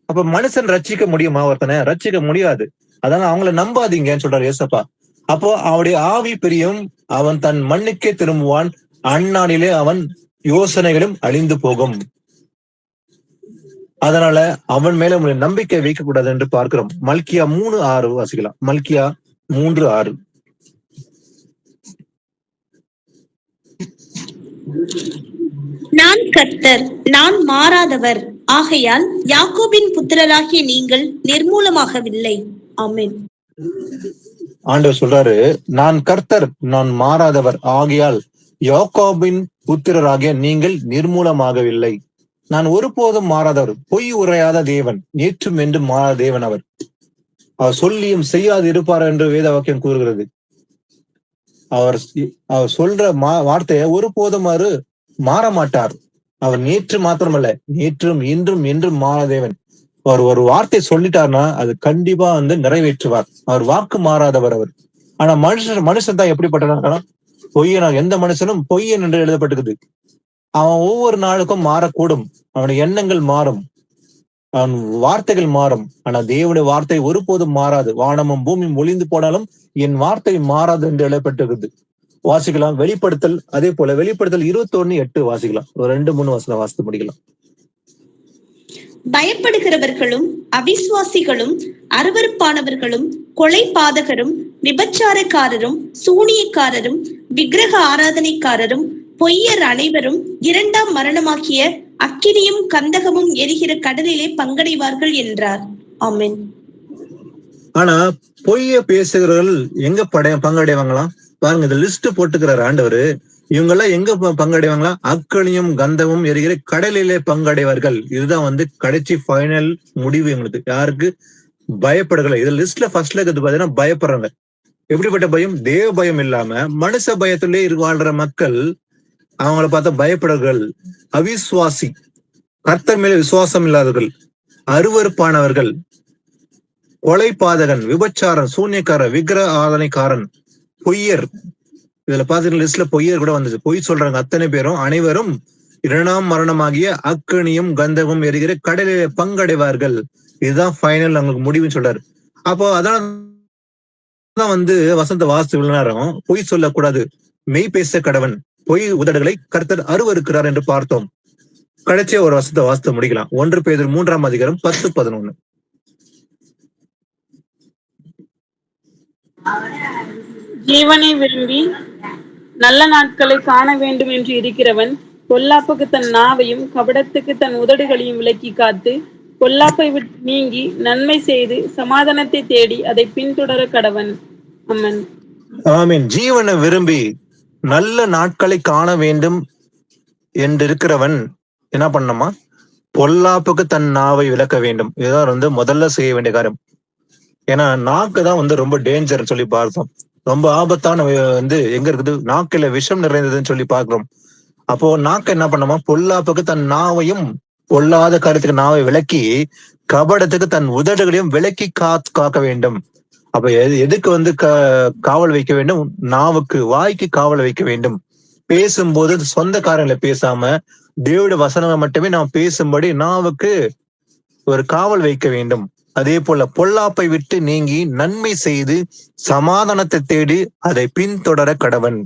அப்ப மனுஷன் ரட்சிக்க முடியுமா? ஒருத்தனை ரட்சிக்க முடியாது. அதனால அவங்கள நம்பாதீங்கன்னு சொல்றாரு ஏசப்பா. அப்போ அவருடைய ஆவி பிரியும், அவன் தன் மண்ணுக்கே திரும்புவான், அந்நாளிலே அவன் யோசனைகளும் அழிந்து போகும். அதனால அவன் மேல உங்களுடைய நம்பிக்கை வைக்க கூடாது என்று பார்க்கிறோம். மல்கியா 3:6 வாசிக்கலாம். மல்கியா 3:6. நான் கர்த்தர், நான் மாறாதவர், ஆகையால் யாக்கோபின் புத்திரராகிய நீங்கள் நிர்மூலமாகவில்லை. ஆமென். ஆண்டவர் சொல்றாரு, நான் கர்த்தர், நான் மாறாதவர், ஆகையால் யாக்கோபின் புத்திரராகிய நீங்கள் நிர்மூலமாகவில்லை. நான் ஒருபோதும் மாறாதவர், பொய் உரையாத தேவன், நேற்றும் என்றும் மாறாத தேவன் அவர். அவர் சொல்லியும் செய்யாது இருப்பார் என்று வேத வாக்கியம் கூறுகிறது. அவர் சொல்ற வார்த்தையை ஒருபோதும் அவரு மாற மாட்டார். அவர் நேற்று மாத்திரமல்ல, நேற்றும் இன்றும் என்றும் மாறாதேவன். அவர் ஒரு வார்த்தை சொல்லிட்டார்னா அது கண்டிப்பா நிறைவேற்றுவார். அவர் வாக்கு மாறாதவர் அவர். ஆனா மனுஷன் தான் எப்படிப்பட்டனா, பொய்யன். எந்த மனுஷனும் பொய்யன் என்று எழுதப்பட்டிருக்குது. அவன் ஒவ்வொரு நாளுக்கும் மாறக்கூடும். அவனுடைய எண்ணங்கள் மாறும், அவன் வார்த்தைகள் மாறும். ஆனா தேவனுடைய வார்த்தை ஒருபோதும் மாறாது. வானமும் பூமியும் ஒளிந்து போனாலும் என் வார்த்தை மாறாது என்று எழுதப்பட்டிருக்குது. வாசிக்கலாம். வெளிப்படுத்தல் அதே போல வெளிப்படுத்தல் 21:8 வாசிக்கலாம். ஒரு 2-3 வசனம் வாசித்து முடிக்கலாம். பயப்படுகிறவர்களும் அவிசுவாசிகளும் அருவருப்பானவர்களும் கொலை பாதகரும் விபச்சாரக்காரரும் சூனியக்காரரும் விக்கிரக ஆராதனைக்காரரும் பொய்யர் அனைவரும் 2ஆம் மரணமாக்கிய அக்கினியும் கந்தகமும் எரிகிற கடலிலே பங்கடைவார்கள் என்றார். ஆமென். ஆனா பொய்ய பேசுகிறவர்கள் எங்க பங்கடைவாங்களாம் பாருங்க. இந்த லிஸ்ட் போட்டுக்கிறார் ஆண்டவர். இவங்க எல்லாம் எங்க பங்கடைவாங்களா? அக்கினியும் கந்தமும் எரிகிற கடலிலே பங்கடைவார்கள். இதுதான் கடைசி ஃபைனல் முடிவு. எங்களுக்கு யாருக்கு பயப்படுகல. இது லிஸ்ட்ல ஃபர்ஸ்ட்ல இருக்கிறது பாத்தீங்கன்னா பயப்படுறாங்க. எப்படிப்பட்ட பயம்? தேவ பயம் இல்லாம மனுஷ பயத்திலே வாழ்ற மக்கள் அவங்கள பார்த்தா பயப்படுகள். அவிசுவாசி, கர்த்தர் மேல விசுவாசம் இல்லாதவர்கள், அருவருப்பானவர்கள், கொலை பாதகன், விபச்சாரன், சூன்யக்காரன், விக்கிரக ஆராதனைக்காரன், பொய்யர். இதுல பாத்தீங்கன்னா லிஸ்ட்ல பொய்யர் கூட வந்துச்சு. பொய் சொல்றாங்க அத்தனை பேரும் அனைவரும் 2ஆம் மரணமாகிய அக்கினியும் கந்தமும் எரிகிற கடலிலே பங்கடைவார்கள். இதுதான் ஃபைனல் அவங்களுக்கு முடிவுன்னு சொல்றாரு. அப்போ அதான் வசந்த வாஸ்து விழுநாரம் பொய் சொல்லக்கூடாது, மெய் பேச கடவன், பொய் உதடுகளை கர்த்தர் அருவருக்கிறார் என்று பார்த்தோம். கடைசியா ஒரு வசந்த வாஸ்து முடிக்கலாம். 1 பேதுரு 3ஆம் அதிகாரம் 10-11. ஜீவனை விரும்பி நல்ல நாட்களை காண வேண்டும் என்று இருக்கிறவன் பொல்லாப்புக்கு தன் நாவையும் கபடத்துக்கு தன் உதடுகளையும் விலக்கி காத்து பொல்லாப்பை விட்டு நீங்கி நன்மை செய்து சமாதானத்தை தேடி அதை பின்தொடர கடவன். ஆமென். ஆமீன். ஜீவனை விரும்பி நல்ல நாட்களை காண வேண்டும் என்றிருக்கிறவன் என்ன பண்ணணுமா? பொல்லாப்புக்கு தன் நாவை விலக்க வேண்டும். இதுதான் முதல்ல செய்ய வேண்டிய காரியம். ஏன்னா நாக்கு தான் ரொம்ப டேஞ்சர் சொல்லி பார்த்தோம். ரொம்ப ஆபத்தான எங்க இருக்குது? நாக்குல விஷம் நிறைந்ததுன்னு சொல்லி பார்க்கிறோம். அப்போ நாக்கு என்ன பண்ணணுமா? பொல்லாப்புக்கு தன் நாவையும், பொல்லாத காரியத்துக்கு நாவை விலக்கி கபடத்துக்கு தன் உதடுகளையும் விலக்கி காக்க வேண்டும். அப்ப எதுக்கு காவல் வைக்க வேண்டும்? நாவுக்கு, வாய்க்கு காவல் வைக்க வேண்டும். பேசும்போது சொந்த காரியங்களை பேசாம தேவனுடைய வசனங்களை மட்டுமே நாம் பேசும்படி நாவுக்கு ஒரு காவல் வைக்க வேண்டும். அதே போல பொல்லாப்பை விட்டு நீங்கி நன்மை செய்து சமாதானத்தை தேடி அதை பின்தொடர கடவன்.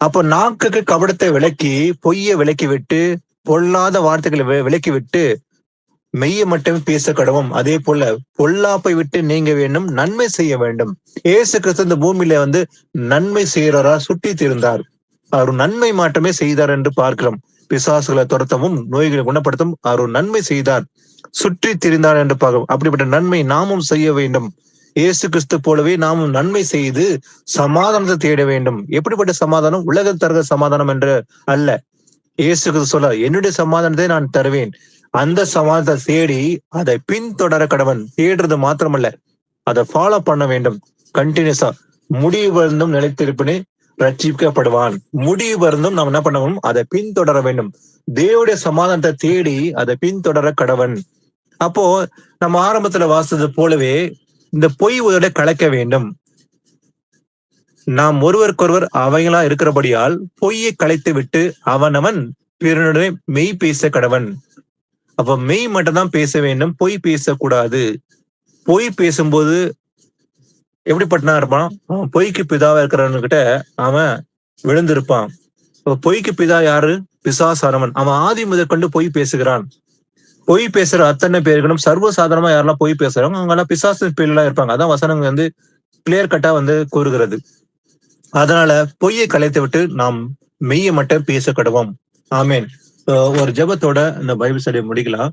அப்போ நாக்குக்கு கபடத்தை விலக்கி, பொய்ய விலக்கி விட்டு, பொல்லாத வார்த்தைகளை விலக்கி விட்டு மெய்ய மட்டுமே பேச கடவும். அதே போல பொல்லாப்பை விட்டு நீங்க வேண்டும், நன்மை செய்ய வேண்டும். இயேசு கிறிஸ்து இந்த பூமியில நன்மை செய்யறா சுட்டி திருந்தார். அவர் நன்மை மட்டுமே செய்தார் என்று பார்க்கிறோம். பிசாசுகளை துரத்தவும் நோய்களை குணப்படுத்தவும் அவர் நன்மை செய்தார், சுற்றி திரிந்தார் என்று பார்க்கிறோம். அப்படிப்பட்ட நன்மை நாமும் செய்ய வேண்டும். இயேசு கிறிஸ்து போலவே நாமும் நன்மை செய்து சமாதானத்தை தேட வேண்டும். எப்படிப்பட்ட சமாதானம்? உலகம் தருகிற சமாதானம் என்று அல்ல. இயேசு கிறிஸ்து சொல்ல, என்னுடைய சமாதானத்தை நான் தருவேன். அந்த சமாதானத்தை தேடி அதை பின்தொடர கடவன். தேடுறது மாத்திரமல்ல, அதை ஃபாலோ பண்ண வேண்டும். கண்டினியூஸா முடிவு நிலைத்திருப்பினே ரட்சிக்கப்படுவான். முடிவு வருந்தும் நாம் என்ன பண்ணணும்? அதை பின்தொடர வேண்டும். தேவனுடைய சமாதானத்தை தேடி அதை பின்தொடர கடவன். அப்போ நம்ம ஆரம்பத்துல வாசித்தது போலவே இந்த பொய் உதட கலைக்க வேண்டும். நாம் ஒருவருக்கொருவர் அவைகளா இருக்கிறபடியால் பொய்யை கலைத்து விட்டு அவனவன் பிறனுடைய மெய் பேச கடவன். அப்ப மெய் மட்டும் தான் பேச வேண்டும், பொய் பேசக்கூடாது. பொய் பேசும்போது எப்படிப்பட்டனா இருப்பான்? பொய்க்கு பிதாவா இருக்கிறவன்கிட்ட அவன் விழுந்திருப்பான். பொய்க்கு பிதா யாரு? பிசாசானவன். அவன் ஆதி முதற்கொண்டு பொய் பேசுகிறான். பொய் பேசுற அத்தனை பேர்களும் சர்வசாதாரணமா யாரெல்லாம் பொய் பேசுறாங்க அவங்க எல்லாம் பிசாசு பிள்ளைலாம் இருப்பாங்க. அதான் வசனங்கள் வந்து கிளியர் கட்டா வந்து கூறுகிறது. அதனால பொய்யை கலைத்து விட்டு நாம் மெய்யை மட்டும் பேச கடவோம். ஆமேன். ஒரு ஜெபத்தோட இந்த பைபிள் ஸ்டடி முடிக்கலாம்.